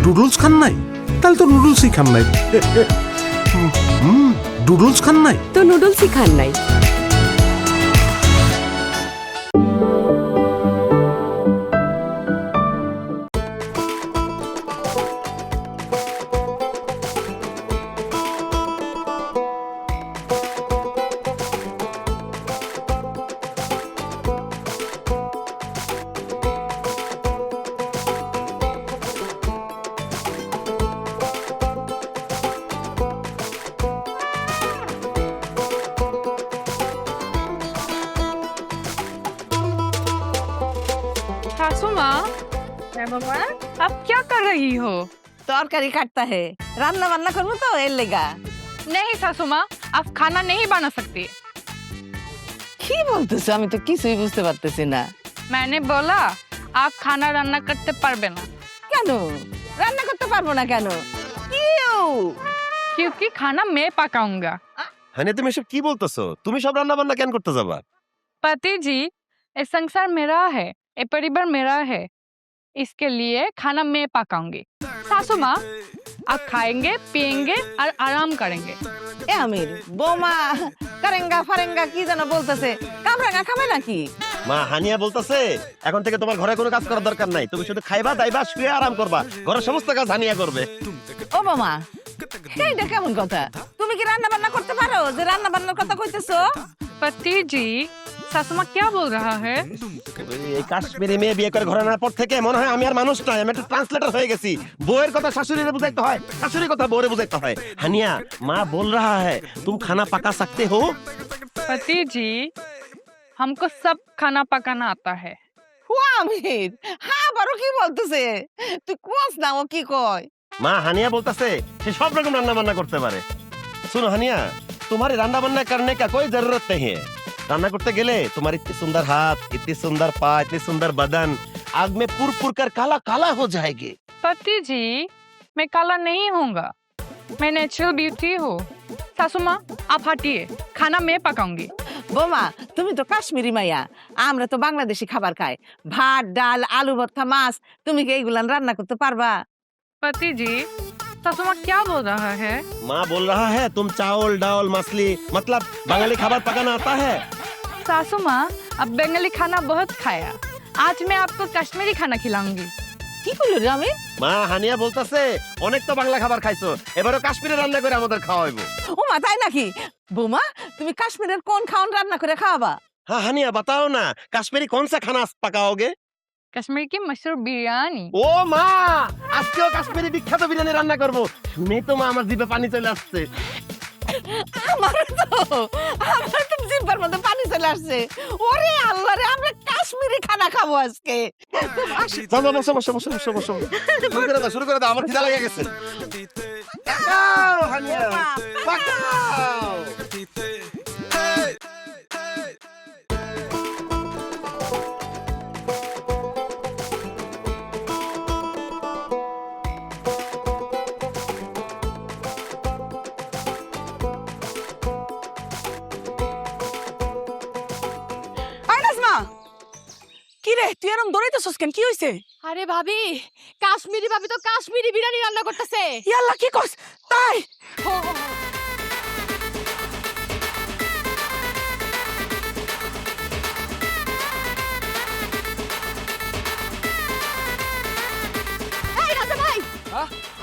Noodles খান নাই? তাহলে তো নুডলসই খান নাই। নুডলস খান নাই তো নুডলসই খান নাই। सासू माँ, आप क्या कर रही हो? তরকারি কাটতা হে রান্না বান্না করবো তো এর লেগা। नहीं सासू माँ, आप खाना नहीं बना सकती। কি বলতেছো? আমি তো কিছুই বুঝতে পারতেছি না। मैंने बोला आप खाना रान्ना करते पारबे ना, কেন রান্না করতে পারবো না কেন? কিউ क्योंकि खाना मैं पकाऊंगा। হানিয়া তুমি এসব কি বলতেছো? তুমি সব রান্না বান্না কেন করতে যাবা? पति जी, ये संसार मेरा है, ये परिवार मेरा है, इसके लिए खाना मैं पकाऊंगी। सासू माँ, आप खाएंगे, पिएंगे और आराम करेंगे। এ আমির বৌমা কারেঙ্গা ফারেঙ্গা কি যেন বলতেছে, কামরাঙ্গা খাবে নাকি? মা হানিয়া বলতেছে এখন থেকে তোমার ঘরে কোনো কাজ করার দরকার নাই, তুমি শুধু খাইবা দাইবা শুয়ে আরাম করবা, ঘরের সমস্ত কাজ হানিয়া করবে। ও বৌমা এইটা কেমন কথা? তুমি কি রান্না বান্না করতে পারো যে রান্না বান্নার কথা কইতেছো? पति जी, सासू माँ क्या बोल रहा है? এই কাশ্মীরি মেয়ে বিয়ে করে ঘরে আনার পর থেকে মনে হয় আমি আর মানুষ নয়, আমি একটা ট্রান্সলেটর হয়ে গেছি। বউয়ের কথা শাশুড়িরে বুঝাইতে হয়, শাশুড়ির কথা বউরে বুঝাইতে হয়। হানিয়া মা बोल रहा है तुम खाना पका सकते हो? पति जी, हमको सब खाना पकाना आता है। ও আমির হ্যাঁ বারো কি বলতেছে? তুই কোস না ও কি কয়? মা হানিয়া বলতেছে সে সব রকম রান্না বান্না করতে পারে। सुनो हानिया, तुम्हारे रान्ना बान्ना करने का कोई जरूरत नहीं है। रान्ना करते गेले तुम्हारे इतनी सुंदर हाथ, इतनी सुंदर पाँव, इतनी सुंदर बदन आग में पुर पुर कर काला काला हो जाएगी। पति जी, मैं काला नहीं होऊंगा, मैं नेचुरल ब्यूटी हूँ। सासू माँ, आप हटिए, खाना मैं पकाऊंगी। বোমা তুমি তো কাশ্মীরি মাইয়া, আমরা তো বাংলাদেশি খাবার খাই, ভাত ডাল আলু ভর্তা মাছ। তুমি কি এইগুলা রান্না করতে পারবা? पति जी, सासू माँ क्या बोल रहा है? माँ बोल रहा है तुम चावल डाल मछली मतलब बंगाली खाबर पकाना आता है। सासू माँ, अब बंगाली खाना बहुत खाया, आज मैं आपको कश्मीरी खाना खिलाऊंगी। কি কইলো রে আমির? মা হানিয়া বলতেছে অনেক তো বাংলা খাবার খাইছো, এবারও কাশ্মীরে রান্না করে আমাদের খাওয়াইবো। ও মা তাই নাকি? বোমা তুমি কাশ্মীরের কোন খাওন রান্না করে খাওয়াবা? हाँ हानिया बताओ ना, कश्मीरी कौन सा खाना पकाओगे? कश्मीर की मशहूर बिरयानी। ও মা আজকেও কাশ্মীরি বিখ্যাত বিরিয়ানি রান্না করব। শুনেই তো মা আমার জিভে পানি চলে আসছে। আমার তো জিহ্বার মধ্যে পানি চলে আসছে। ওরে আল্লাহ রে, আমরা কাশ্মীরি খানা খাবো আজকে। চলো বসো বসো বসো বসো বসো, শুরু করে দাও আমার খিদা লেগে গেছে। পাকাও হানিয়া পাকাও। কি রে তুই এরকম দৌড়াইতেছস কেন? কি হইছে? আরে ভাবি, কাশ্মীরি ভাবি তো কাশ্মীরি বিরিয়ানি রান্না করতেছে। ইয়াল্লা কি কস? তাই এই রাজা ভাই,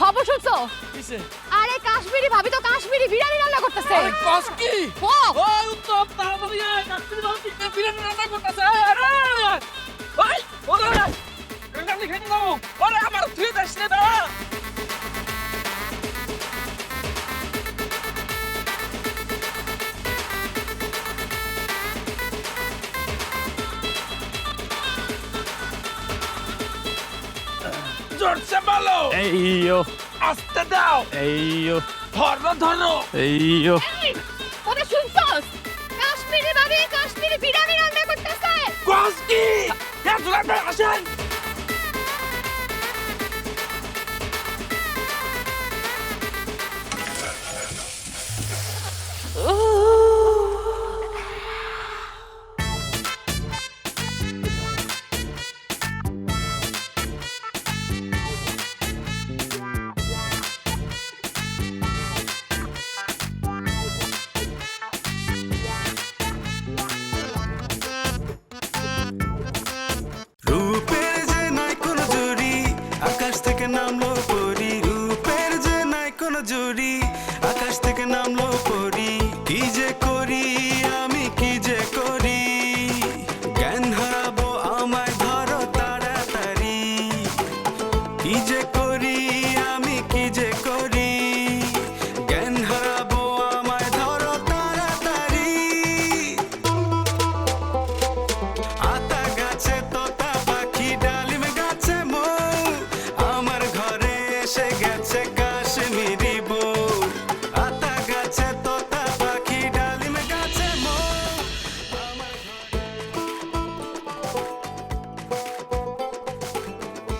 খবর শুনছো? আরে কাশ্মীরি ভাবি তো কাশ্মীরি বিরিয়ানি রান্না করতেছে। কস কি? ও ওই উত্তম তাড়াতাড়ি আয়, কাশ্মীরি ভাবি বিরিয়ানি রান্না করতেছে। আরে ওই ওরে রান্না খেতে দাও। ওরে আমার তুই দেশ রে দা। জোরসে বলো। এইয়ো আস্তে দাও। এইয়ো ধরো ধরো। এইয়ো ওরে শুনছস? কাশ্মীরি ভাবি কাশ্মীরি বিরিয়ানি রান্না করতেছে। কস কি? এত আসেন।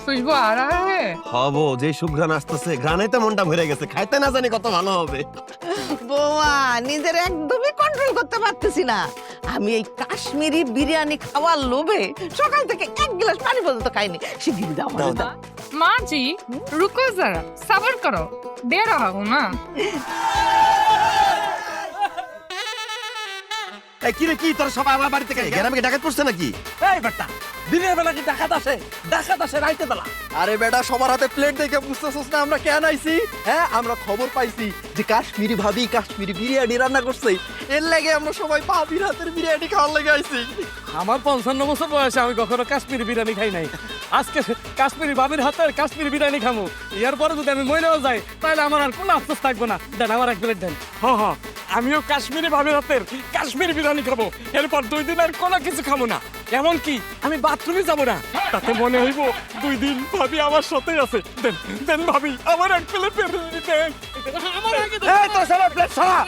खुशबू आ रहा है হবো যে সুঘ্রাণ আসতেছে ঘ্রাণে তো মনটা ভরে গেছে খাইতে না জানি কত ভালো হবে বৌমা নিজের একদমই কন্ট্রোল করতে পারতেছি না আমি এই কাশ্মীরি বিরিয়ানি খাওয়ার লোভে সকাল থেকে এক গ্লাস পানি পর্যন্ত খাইনি শিগগিরই দাও আমারে দাও। माँ जी रुको जरा सब्र करो दे रहा हूँ ना এই কি রে কি তোর সবাই আমার বাড়িতে কেন গ্রামে কি ডাকাত পড়ছে নাকি এই বেটা দিনের বেলা কি ডাকাত আসে রাইতে বেলা আরে বেটা সবার হাতে প্লেট দেখে বুঝতেছস না আমরা কেন আইছি হ্যাঁ আমরা খবর পাইছি যে কাশ্মীরি ভাবি কাশ্মীরি বিরিয়ানি রান্না করছে এর লাগে আমরা সবাই ভাবির হাতের বিরিয়ানি খাওয়ার লাগে আইছি আমার 55 বছর বয়সে আমি কখনো কাশ্মীরি বিরিয়ানি খাই নাই আজকে কাশ্মীরি ভাবির হাতের কাশ্মীরি বিরিয়ানি খামু এরপরে যদি আমি মরেও যাই তাহলে আমার আর কোনো আফসোস থাকবে না দেন আমার এক প্লেট দেন হ্যাঁ আমিও কাশ্মীরি ভাবির হাতের কাশ্মীরি বিরিয়ানি খাবো এরপর 2 দিন আর কোনো কিছু খাবো না এমনকি আমি বাথরুমে যাবো না তাতে মনে হইব 2 দিন ভাবি আমার সাথেই আছে দেন দেন ভাবি আমার এক প্লেট বিরিয়ানি দেন আমার আগে দেন। এই তোর সবার প্লেট সরা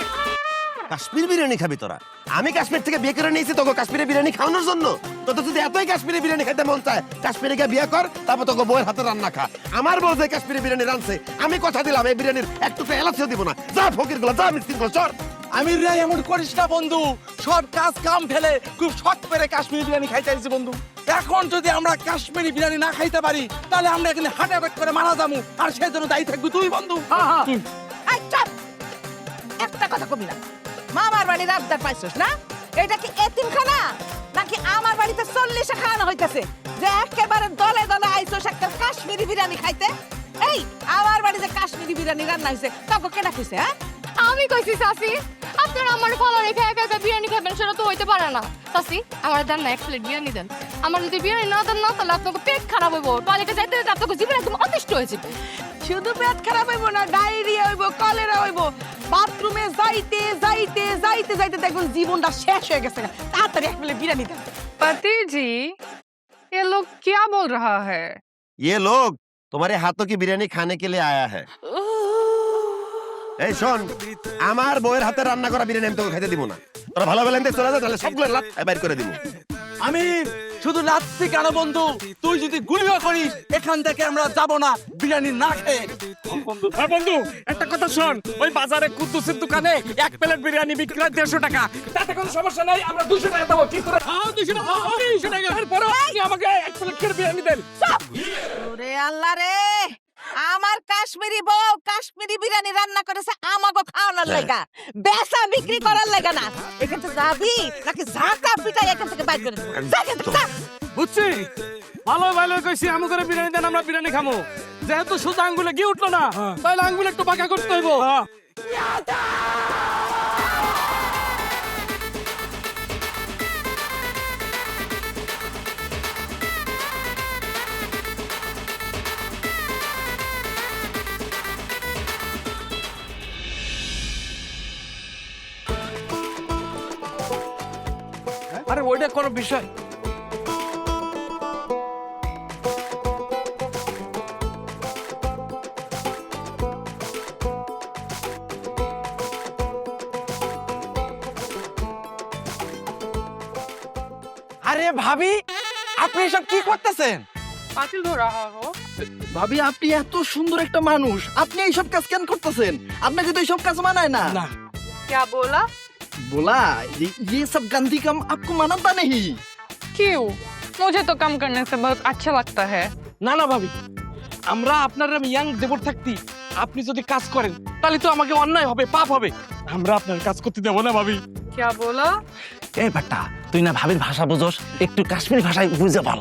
কাশ্মীর বিরিয়ানি খাবি তোরা আমি কাশ্মীর থেকে বিয়ে করে নিয়েছি তোকে কাশ্মীরি বিরিয়ানি খাওয়ানোর জন্য তো যদি এতই কাশ্মীরি বিরিয়ানি খেতে মন চায় কাশ্মীরে গিয়ে বিয়ে কর তারপর তোকে বউয়ের হাতে রান্না খা আমার বউ যে কাশ্মীরি বিরিয়ানি রাঁধছে আমি কথা দিলাম এই বিরিয়ানির একটু এলাচিও দিব না যা ফকির গুলো যা মিসকিন গুলো চল আমি রে এমন করিস না বন্ধু সব কাজ কাম ফেলে খুব শখ করে কাশ্মীরি বিরিয়ানি খাইতে আসছি বন্ধু এখন যদি আমরা কাশ্মীরি বিরিয়ানি না খাইতে পারি তাহলে আমরা এখানে হার্ট অ্যাটাক করে মারা যাবো আর সেই জন্য দায়ী থাকবি তুই বন্ধু এই চুপ! একটা কথা কবি না মামার বাড়ির আবদার পাইছস না এটা কি এতিমখানা নাকি আমার বাড়িতে 40 খাওয়ানো হইতাছে যে একেবারে দলে দলে আইছস একটা কাশ্মীরি বিরিয়ানি খাইতে এই আমার বাড়িতে কাশ্মীরি বিরিয়ানি রান্না হইছে তখন কেনা কইছে হ্যাঁ আমি কইছি চাচি আপনারা আমার ফলো রেখে একা একা বিরিয়ানি খাবেন সেটা তো হইতে পারে না চাচি আমার দেন না এক প্লেট বিরিয়ানি দেন আমার যদি বিরিয়ানি না দেন না তাহলে আপনাকে পেট খারাপ হইব টয়লেটে যাইতে যাইতে আপনাকে জীবন একদম অতিষ্ঠ হয়ে যাবে শুধু পেট খারাপ হইব না ডায়রিয়া হইব কলেরা হইব বাথরুমে যাইতে যাইতে যাইতে যাইতে দেখুন জীবনটা শেষ হয়ে গেছে তাড়াতাড়ি এক প্লেট বিরিয়ানি দেন पति जी ये लोग क्या बोल रहा है ये लोग तुम्हारे हाथों की बिरयानी खाने के लिए आया है এই শোন আমার বউয়ের হাতে রান্না করা বিরিয়ানি আমি তোকে খেতে দিব না তোরা ভালো ভালো এনতে চলে যা তাহলে সবগুলো লাত বাইর করে দিব আমি শুধু লাচ্ছি কেন বন্ধু তুই যদি গুলিও করিস এখান থেকে আমরা যাব না বিরিয়ানি না খেয়ে বন্ধু একটা কথা শোন ওই বাজারে কুদ্দুসের দোকানে এক প্লেট বিরিয়ানি বিক্রি হয় 150 টাকা তাতে কোনো সমস্যা নাই আমরা 200 টাকা দেবো কি করে 200 টাকা 200 টাকা এরপর আপনি আমাকে এক প্লেট করে বিরিয়ানি দেন ওরে আল্লাহ রে আমার কাশ্মীরি বউ কাশ্মীরি বিরিয়ানি রান্না করেছে আমাগো খাওয়ানোর লাগা বেচা বিক্রি করার লাগা না এখান থেকে যাবি নাকি ঝাঁকা পিটাই এখান থেকে বাইর করে দেবো যা এখান থেকে, যা। বুঝছি ভালো ভালো কইছি আমি করে বিরিয়ানি দেন আমরা বিরিয়ানি খামো যেহেতু সোজা আঙ্গুলে গিয়ে উঠলো না তাহলে আঙ্গুলে একটু বাঁকা করতে হইব আরে ওইটা কোনো বিষয় আরে ভাবি আপনি এসব কি করতেছেন पातिल धो रहा हो ভাবি আপনি এত সুন্দর একটা মানুষ আপনি এইসব কাজ কেন করতেছেন আপনাকে তো এইসব কাজ মানায় না না क्या बोला बोला ये सब गंदी काम आपको मानता नहीं क्यों मुझे तो कम करने से बहुत अच्छा लगता है না না ভাবি আমরা আপনার ইয়াং দেবর থাকতি আপনি যদি কাজ করেন তাহলে তো আমাকে অন্যায় হবে পাপ হবে আমরা আপনার কাজ করতে দেব না ভাবি क्या बोला এই বেটা তুই না ভাবির ভাষা বুঝোস একটু কাশ্মীরি ভাষায় বুঝে বল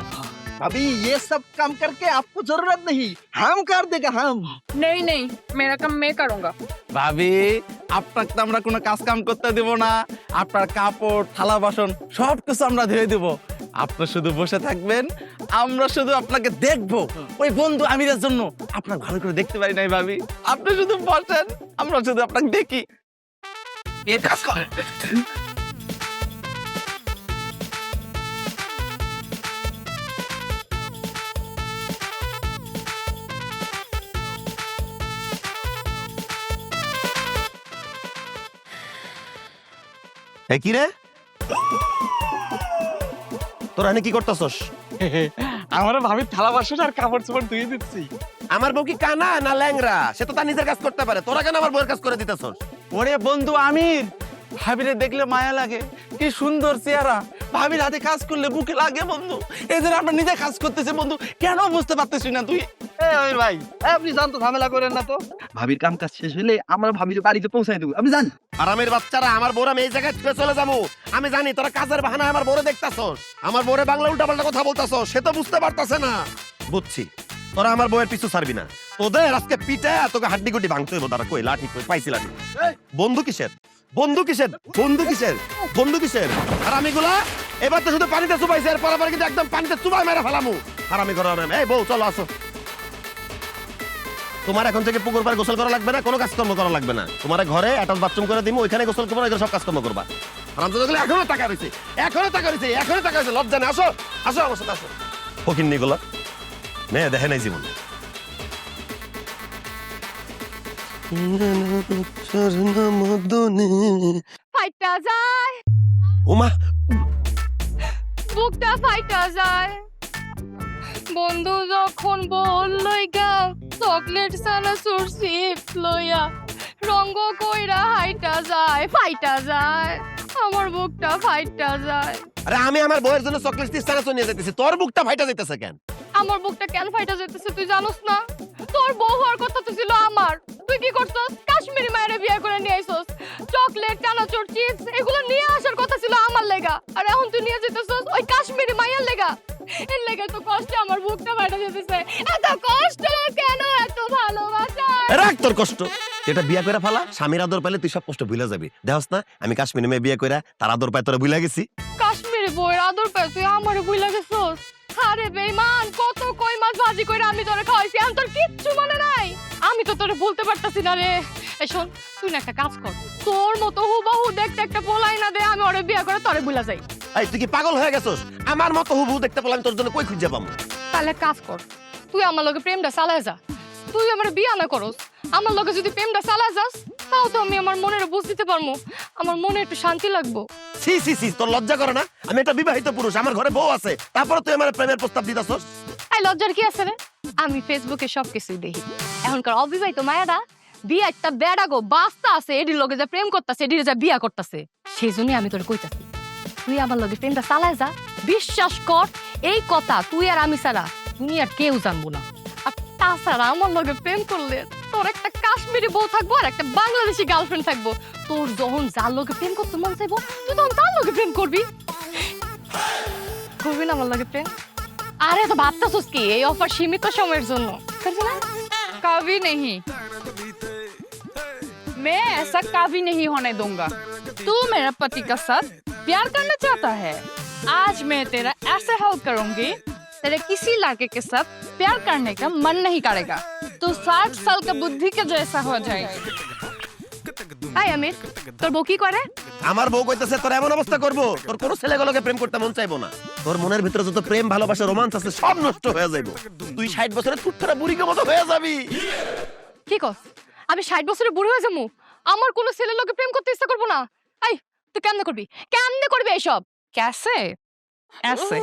भाभी ये सब काम करके आपको जरूरत नहीं हम कर देगा हम नहीं नहीं मेरा काम मैं करूंगा ভাবি আপনাকে তো আমরা কোনো কাজ কাম করতে দেব না আপনার কাপড় থালা বাসন সব কিছু আমরা ধুয়ে দেব আপনি শুধু বসে থাকবেন আমরা শুধু আপনাকে দেখব ওই বন্ধু আমিরের জন্য আপনার ভালো করে দেখতে পারি নাই ভাবি আপনি শুধু বসেন আমরা শুধু আপনাকে দেখি এই কাজ করেন কি রে তোরা এনে কি করতেছস আমার ভাবি থালা বাসন আর কাপড় চোপড় ধুয়ে দিচ্ছি। আমার বউ কি কানা না ল্যাংরা? সে তো তার নিজের কাজ করতে পারে, তোরা কেন আমার বউয়ের কাজ করে দিতেছস? ওরে বন্ধু আমির, ভাবিরে দেখলে মায়া লাগে, কি সুন্দর চেহারা, ভাবির হাতে কাজ করলে বুকে লাগে বন্ধু। এই জন্য আমরা নিজে কাজ করতেছি বন্ধু, কেন বুঝতে পারতেছি না তুই? আমির ভাই আপনি জান তো, ঝামেলা করেন না তো। ভাবির কাম কাজ শেষ হলে আমরা ভাবির বাড়িতে পৌঁছাই দেবো, আপনি জান। আরামের বাচ্চারা, আমার বউরা আমি এই জায়গায় ছেড়ে চলে যাবো। আমি জানি তোরা কাজের বাহানা আমার বউরে দেখতাছস, আমার বউরে বাংলা উল্টাপাল্টা কথা বলতাছস, সে তো বুঝতে পারতাছে না। বুঝছি, তোরা আমার বউয়ের পিছু ছাড়বি না। তোদের আজকে পিঠে তোকে হাড্ডি গুড্ডি ভাঙতে হইব। তারা কই লাঠি কই পাইছি লাঠি? বন্ধু কিসের? বন্ধু কিসের? বন্ধু কিসের? বন্ধু কিসের? আর আমিগুলা এবার তো শুধু পানিতে চুবাইছে, এরপর আবার কিন্তু একদম পানিতে চুবাই মেরে ফেলামু। আর আমি করো না। এই বউ চলো আসো। তোমার এখন থেকে পুকুর পাড়ে গোসল করা লাগবে না, কোনো কাজকর্ম করা লাগবে না। তোমার ঘরে অ্যাটাচ বাথরুম করে দিমু, ওইখানে গোসল করবো, এগুলো সব কাজকর্ম করবা। হারামজাদাগুলো এখনো টাকা রয়েছে, এখনো টাকা রয়েছে, এখনো টাকা রয়েছে। লজ্জা নেই। আসো আসো আমার সাথে আসো। ফকিন্নি গুলো মেয়ে দেখে নাই জীবন। ফাইটা যায়, ওমা বুকটা ফাইটা যায়। বন্ধু যখন বললই গা চকলেট সানাসুর চিপস লইয়া রঙ্গ কইরা হাইটা যায়, ফাইটা যায়, আমার বুকটা ফাইটা যায়। আরে আমি আমার বউয়ের জন্য চকলেট চিপস নিয়ে যেতেছি, তোর বুকটা ফাইটা যাইতেছে কেন? আমার বুকটা কেন ফাইটা যাইতেছে তুই জানোস না? তোর বউ হওয়ার কথা তো ছিল আমার, তুই কি করছস? কাশ্মীরি মায়ের বিয়ে করে নিয়ে আইছস। চকলেট চানাচুর চিপস এগুলো নিয়ে আসার কথা ছিল আমার লেগা, আর এখন তুই নিয়ে যেতেছস ওই কাশ্মীরি মায়ের লেগা। এর লেগে তো কষ্টে আমার বুকটা ফাইটা যেতেছে। এত কষ্ট কেন? এত ভালোবাসা। রাখ তোর কষ্ট, এটা বিয়া করে ফেলা। স্বামীর আদর পাইলে তুই সব কষ্ট ভুলে যাবি। দেখস না আমি কাশ্মীরি মেয়ে বিয়ে করে তার আদর পাই তোরা ভুলে গেছি। কাশ্মীরি বউয়ের আদর পাই তুই আমারে ভুইলা গেছস? আরে বেঈমান, কত কই মাছ ভাজি কইরা আমি তোরে খাওয়াইছি, আমি তোর কিচ্ছু মনে নাই। আমি তো তোরে বলতে পারতাছি না রে। এই শোন, তুই না একটা কাজ কর, তোর মতো হুবাহু দেখতে একটা পোলাই না দে, আমি ওরে বিয়ে করে তোরে ভুলা যাই। এই তুই কি পাগল হয়ে গেছস? আমার মতো হুবহু দেখতে পেলাম তোর জন্য কই খুঁজে পাবো? তাহলে কাজ কর, তুই আমার লগে প্রেমটা চালায় যা। তুই আমার বিয়া না করস, আমার লগে যদি প্রেমটা চালায় যাস, তাও তো আমি আমার মনের বুঝ দিতে পারবো, আমার মনে একটু শান্তি লাগবো। সি সি সি, তোর লজ্জা করে না? আমি একটা বিবাহিত পুরুষ, আমার ঘরে বউ আছে, তারপরে তুই আমার প্রেমের প্রস্তাব দিতাছস? এই লজ্জার কি আছে রে? আমি ফেসবুকে সবকিছুই দেখি। এখনকার অবিবাহিত মায়েরা বিয়া একটা বেড়া গো বাস্তা আছে, এডির লগে যা প্রেম করতেছে, এডির যা বিয়া করতেছে। সেই জন্যই আমি তোর কইতাছি, তুই আমার লগে প্রেমটা চালায় যা। বিশ্বাস কর, এই কথা তুই আর আমি ছাড়া দুনিয়ার কেউ জানবো না। আর তাছাড়া আমার লগে প্রেম করলে তোর একটা কাশ্মীরি বউ থাকবো আর একটা বাংলাদেশি গার্লফ্রেন্ড থাকবো। তোর যখন যার লগে প্রেম করতে মন চাইবো, তুই তখন তার লগে প্রেম করবি। করবি না আমার লগে প্রেম? আরে তো ভাবতাছিস কি এই অফার সীমিত সময়ের জন্য? করবি না? कभी नहीं, मैं ऐसा कभी नहीं होने दूंगा। तू मेरा पति का साथ प्यार करना चाहता है, आज मैं तेरा ऐसे हाल करूंगी तेरे किसी लड़के के साथ प्यार करने का मन नहीं करेगा। तू 60 साल का बुद्धि के जैसा हो जाएगा। হাই আমির, তোর বউ কি করে? আমার বউ কইতাছে তোর এমন অবস্থা করবো, তোর কোনো ছেলেগুলোকে প্রেম করতে মন চাইবো না। তোর মনের ভিতরে যত প্রেম ভালোবাসা রোমান্স আছে সব নষ্ট হয়ে যাইবো। তুই 60 বছরের তুঠরা বুড়িকে মতো হয়ে যাবি। কি কস? আমি 60 বছরের বুড়ি হয়ে যাবো? আমার কোনো ছেলের লগে প্রেম করতে ইচ্ছা করবো না। এই তুই কেমনে করবি? কেমনে করবি এসব? कैसे? ऐसे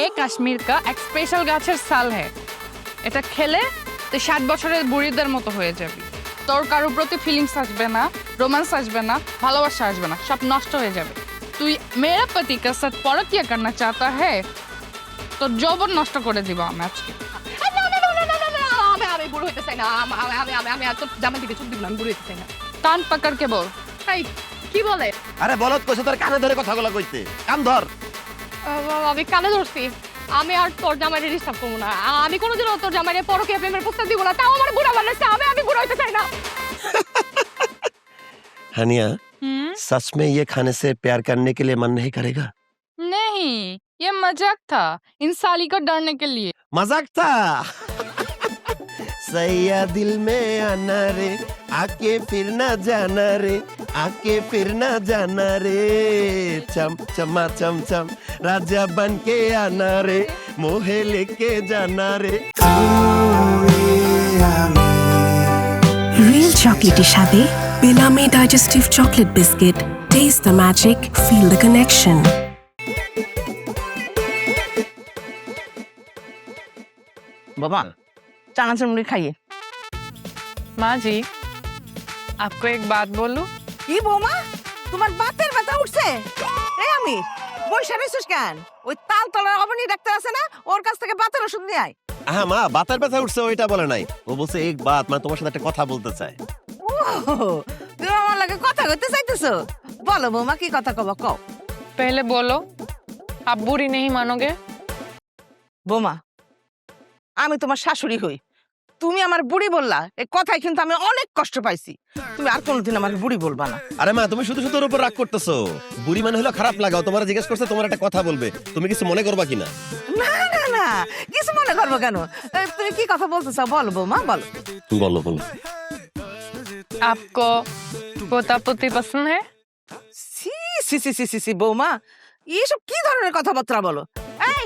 एक कश्मीर का एक स्पेशल গাছের সাল है, এটা খেলে তুই 60 বছরের বুড়িদের মতো হয়ে যাবি। তোর কারোর প্রতি ফিলিংস আসবে না, রোমান্স আসবে না, ভালোবাসা আসবে না, সব নষ্ট হয়ে যাবে। তুই मेरा पति का साथ परकिया करना चाहता है তো যৌবন নষ্ট করে দিব আমি আজকে। এই, না, না, না, না, না, না, না, আমি বুড়ো হইতে চাই না। আমি আর তোর জামার দিকে চোখ দিব না, আমি বুড়ো হইতে চাই না। কান পাকড় কে বল। এই কি বলে? আরে বলত কইছে তোর কানে ধরে কথাগুলো কইতে, কান ধর। আমি কানে ধরছি, আমি আর তোর জামাইরে ডিস্টার্ব করবো না। আমি কোনোদিনও তোর জামাইরে পরকীয়া প্রেমের প্রস্তাব দিব না, তাও আমার বুড়া বানাইছে। আমি বুড়ো হইতে চাই না। हानिया, सच में ये खाने से प्यार करने के लिए मन नहीं करेगा? नहीं, ये मजाक था, इन साली को डरने के लिए। मजाक था। सैया दिल में आना रे, आके फिर ना जाना रे, आके फिर ना जाना रे, चम चमा चम चम राजा बन के आना रे, मोहे लेके जाना रे। রিয়েল চকলেটের সাথে বেলামে digestive chocolate biscuit, taste the magic, feel the connection. বাবা চানাচুর মুড়ি খাইয়ে। माँ जी आपको एक बात बोलूं? কি বৌমা তোমার বাতের ব্যথা উঠছে? এই আমি বসে রইছিস কেন? ওই তালতলার অবনী ডাক্তার আছে না, ওর কাছ থেকে বাতের ওষুধ নিয়ে আয়। হ্যাঁ মা, বাতের ব্যথা উঠছে ওইটা বলে নাই, ও বলছে এক বাত, মানে তোমার সাথে একটা কথা বলতে চায়। ও তুমি আমার লাগে কথা কইতে চাইতেছো? বলো বৌমা কি কথা কব কও। पहले बोलो आप बुरी नहीं मानोगे? বৌমা আমি তোমার শাশুড়ি হই, তুমি আমার বুড়ি বললা, এই কথাই কিন্তু আমি অনেক কষ্ট পাইছি। তুমি আর কোনোদিন আমার বুড়ি বলবা না। আরে মা, তুমি শুধু শুধু ওর উপর রাগ করতেছো। বুড়ি মানে হলো খারাপ লাগাও, তোমার জিজ্ঞেস করছে তোমার একটা কথা বলবে, তুমি কিছু মনে করবা কিনা? না না না, কিছু মনে করবো কেন? তুমি কি কথা বলতে চাও বলো বৌমা বলো। বলো বলো। आपको पोता पोती पसंद है? সি সি সি সি সি সি বৌমা, এইসব কি ধরনের কথাবার্তা বলো? এই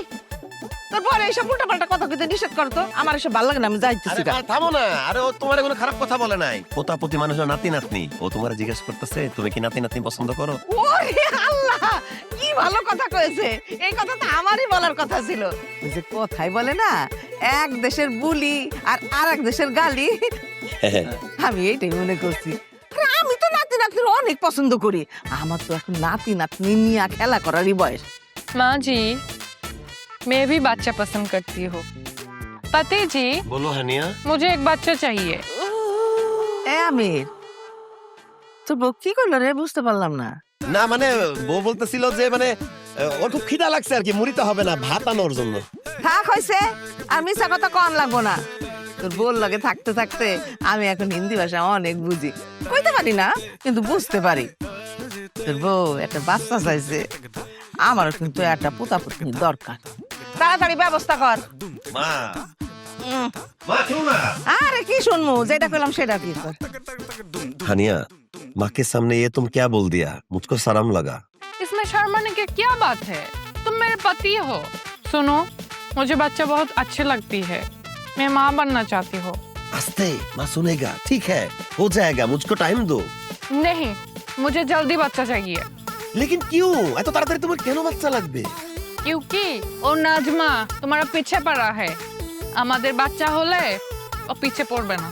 তোর পরে এইসব উল্টাপাল্টা কথা কইতে নিষেধ করতো, আমার এসব ভালো লাগে না, আমি যাইতেছি। আরে মা থামো না, আরে ও তোমার কোনো খারাপ কথা বলে নাই। পোতাপতি মানুষ নাতি নাতনি, ও তোমার জিজ্ঞেস করতেছে তুমি কি নাতি নাতনি পছন্দ করো। ওরে আল্লাহ, কি ভালো কথা কয়েছে। এই কথা তো আমারই বলার কথা ছিল। ওই যে কথাই বলে না, এক দেশের বুলি আর আরেক দেশের গালি, আমি এইটাই মনে করছি। আরে আমি তো নাতি নাতনির অনেক পছন্দ করি, আমার তো এখন নাতি নাতনি নিয়ে খেলা করারই বয়স। माँ जी मैं भी बच्चा पसंद करती हूँ। पति जी বলো হানিয়া। मुझे एक बच्चा चाहिए। এ আমির, তোর বউ কি করলো রে? বুঝতে পারলাম না। না মানে বউ বলতেছিল যে মানে ওর খুব খিদা লাগছে আর কি, মুড়িতে হবে না, ভাত আনোর জন্য। থাক হইছে, আর মিছা কথা কম লাগবো না। তোর বোর লাগে থাকতে থাকতে আমি এখন হিন্দি ভাষা অনেক বুঝি, কইতে পারি না কিন্তু বুঝতে পারি। তোর বউ একটা বাচ্চা চাইছে, আমারও কিন্তু একটা পুতাপুতি দরকার, তাড়াতাড়ি ব্যবস্থা কর। মা উম, মা শুনো না। আরে কি শুনমু, যেটা কইলাম সেটা কি কর। हानिया, माँ के सामने ये तुम क्या बोल दिया, मुझको शर्म लगा। इसमें शर्माने की क्या बात है? तुम मेरे पति हो। सुनो, मुझे बच्चा बहुत अच्छी लगती है, मैं माँ बनना चाहती हूँ। आस्ते, माँ सुनेगा, ठीक है हो जाएगा, मुझको टाइम दो। नहीं, मुझे जल्दी बच्चा चाहिए। लेकिन क्यों এত তাড়াতাড়ি তোমার কেন বাচ্চা লাগবে? क्योंकि ओ नाजमा तुम्हारा पीछे पड़ा है, আমাদের বাচ্চা হলে ও पीछे पड़বে ना।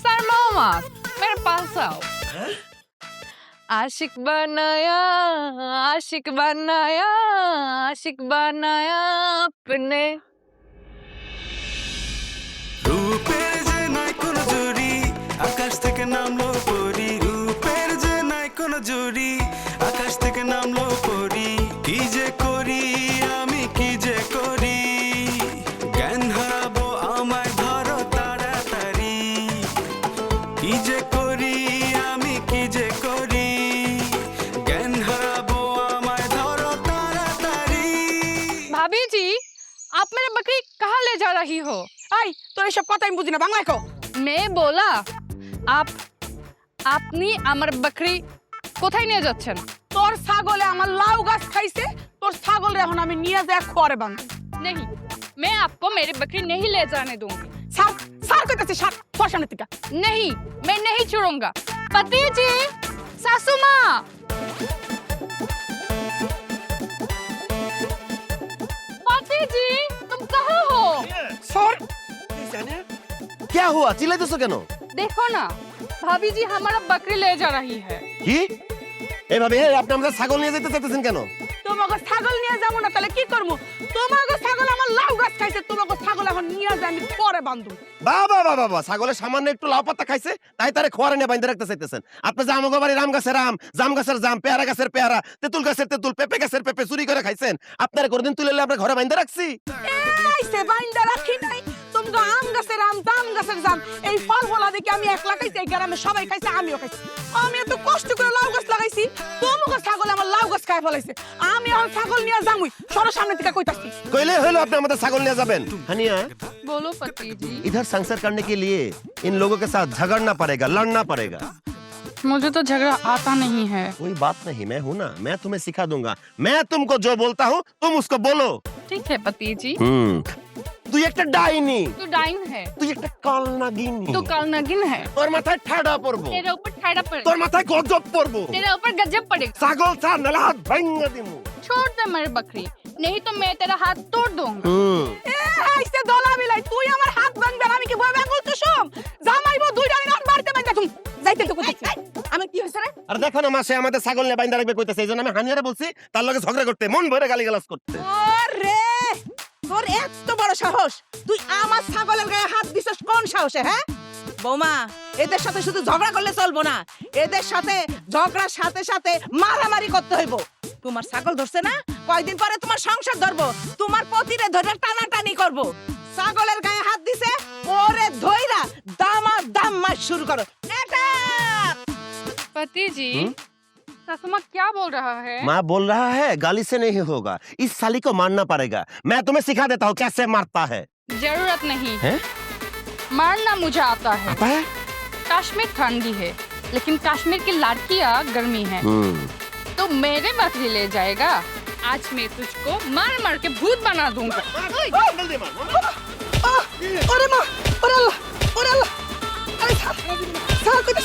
शर्माओ मत, मेरे पास आओ। आशिक बनाया आशिक बनाया आशिक बनाया अपने। রূপের যে নাই কোনো জুড়ি, আকাশ থেকে নামলো পরি। রূপের যে নাই কোনো জুড়ি, আকাশ থেকে নামলো পরি। কি যে করি আমি, কি যে করি, জ্ঞান হারাবো আমায় ধরো তাড়াতাড়ি। কি যে করি আমি, কি যে করি, জ্ঞান হারাবো আমায় ধরো তাড়াতাড়ি। भाभी जी, आप मेरे बकरी कहाँ ले जा रही हो? এই তোর এসব কথা আমি বুঝি না, বাংলায় কও। मैं बोला আপনি আমার বকরি কোথায় নিয়ে যাচ্ছেন? তোর ছাগলে আমার লাউ গাছ খাইছে, তোর ছাগল এখন আমি নিয়ে যাই খড়ে বাঁধ। नहीं, मैं आपको मेरी बकरी नहीं ले जाने दूंगी। সার সার কইতাছি, সার তোর সামনে থেকে। नहीं, मैं नहीं छोड़ूंगा। पति जी, सासू माँ, पति जी तुम कहाँ हो? সর क्या हुआ, চিল্লাইতেছো কেন? देखो ना, भाभी जी हमारा बकरी ले जा रही है। কি এইভাবে আপনি আমাদের ছাগল নিয়ে যেতে চাইতেছেন কেন? তোমাকে ছাগল নিয়ে যাবো না তাহলে কি করবো? তোমাকে ছাগল আমার লাউ গাছ খাইছে, তোমাকে ছাগল এখন নিয়ে যাই আমি পরে বান্ধু। বাবা বাবা বাবা, ছাগলের সামান্য একটু লাউ পাতা খাইছে তাই তারে খোয়ারে নিয়ে বাইন্ধে রাখতে চাইতেছেন। আপনি যে আমাকে বাড়ি রাম গাছের আম, জাম গাছের জাম, পেয়ারা গাছের পেয়ারা, তেঁতুল গাছের তেঁতুল, পেঁপে গাছের পেঁপে চুরি করে খাইছেন, আপনারা কোনদিন তুলে আপনার ঘরে বাইন্ধে রাখছি? এইসে বাইন্দা রাখি নাই, তোমরা আম গাছের আম, জাম গাছের জাম, এই ফল ফলা দেখে আমি একলা খাইছি, এই গ্রামে সবাই খাইছে, আমিও খাইছি। আমি এত কষ্ট করে লাউ গাছ লাগাইছি, তোমাকে ছাগল আমার লাউ গাছ খাই ফেলাইছে। আমি এখন ছাগল নিয়ে যামুই, সরো সামনে থেকে কইতাছি। কইলে হলো আপনি আমাদের ছাগল নিয়ে যাবেন। হানিয়া, बोलो पति जी। इधर संसार करने के लिए इन लोगों के साथ झगड़ना पड़ेगा, लड़ना पड़ेगा। मुझे तो झगड़ा आता नहीं है। कोई बात नहीं, मैं हूं ना, मैं तुम्हें सिखा दूंगा। मैं तुमको जो बोलता हूँ तुम उसको बोलो। ठीक है पति जी। তুই একটা ডাইনি, तू डाइन है, তুই একটা কালনাগিনী, तू कालनागिन है। তোর মাথায় ঠাডা পড়বো, तेरे ऊपर ठाड़ा তোর पड़ेगा, মাথায় গজব পড়বো, तेरे ऊपर गजब पड़ेगा। ছাগল ছা নালা হাত ভাঙা দিমু। छोड़ दे मेरी बकरी, नहीं तो मैं तेरा हाथ तोड़ दूंगा। এ আইছে দলা মিলাই তুই আমার হাত ভাঙবে আমি কি ভয় ভাঙল তো শুম জামাইবো দুইটা রাত মারতে বাইন্দা তুমি যাইতে তো কইতেছি আমি কি হইছে রে আর দেখো না মাসে আমাদের ছাগল নিয়ে বাইন্দা রাখবে কইতেছে এইজন্য আমি হানিয়ারে বলছি তার লগে ঝগড়া করতে মন ভরে গালিগালাজ করতে আরে তোর এত বড় সাহস তুই আমার ছাগলের গায়ে হাত দিছস কোন সাহসে হ্যাঁ বৌমা এদের সাথে শুধু ঝগড়া করলে চলবো না এদের সাথে ঝগড়ার সাথে সাথে মারামারি করতে হইব তোমার ছাগল ধরছে না কয়দিন পরে তোমার সংসার ধরবো তোমার পতিরে ধরে টানাটানি করব ছাগলের গায়ে হাত দিছে ওরে ধইরা দাম মার শুরু করো এটা पति जी सासू माँ क्या बोल रहा है माँ बोल रहा है गाली से नहीं होगा इस साली को मारना पड़ेगा मैं तुम्हें सिखा देता हूँ कैसे मारता है जरूरत नहीं हैं? मारना मुझे आता है आता है कश्मीर ठंडी है लेकिन कश्मीर की लड़कियाँ गर्मी है तो मेरे बकरी ले जाएगा आज मैं तुझको मार मार के भूत बना दूंगा ওরে মা ওরে আল্লাহ আরে সার কইতে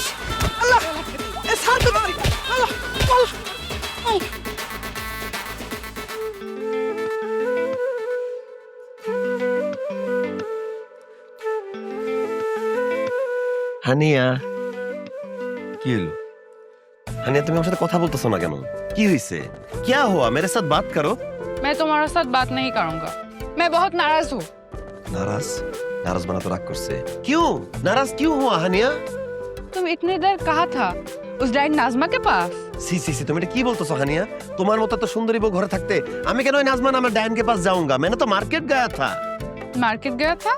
আল্লাহ এ সার কইতে আল্লাহ হানিয়া কি হলো হানিয়া তুমি আমার সাথে কথা বলতেছো না কেন কি হইছে क्या हुआ मेरे साथ बात करो मैं तुम्हारे साथ बात नहीं करूंगा मैं बहुत नाराज हूँ नाराज नाराज बना तो राग करছে क्यों नाराज क्यों हुआ हानिया तुम इतनी देर कहा था उस डाइट नाजमा के पास सी सी सी তুমি এটা কি বলতেছো হানিয়া তোমার মতো তো সুন্দরী বউ ঘরে থাকতে আমি কেন ওই নাজমা নামের ডায়ন के पास जाऊंगा मैंने तो मार्केट गया था मार्केट गया था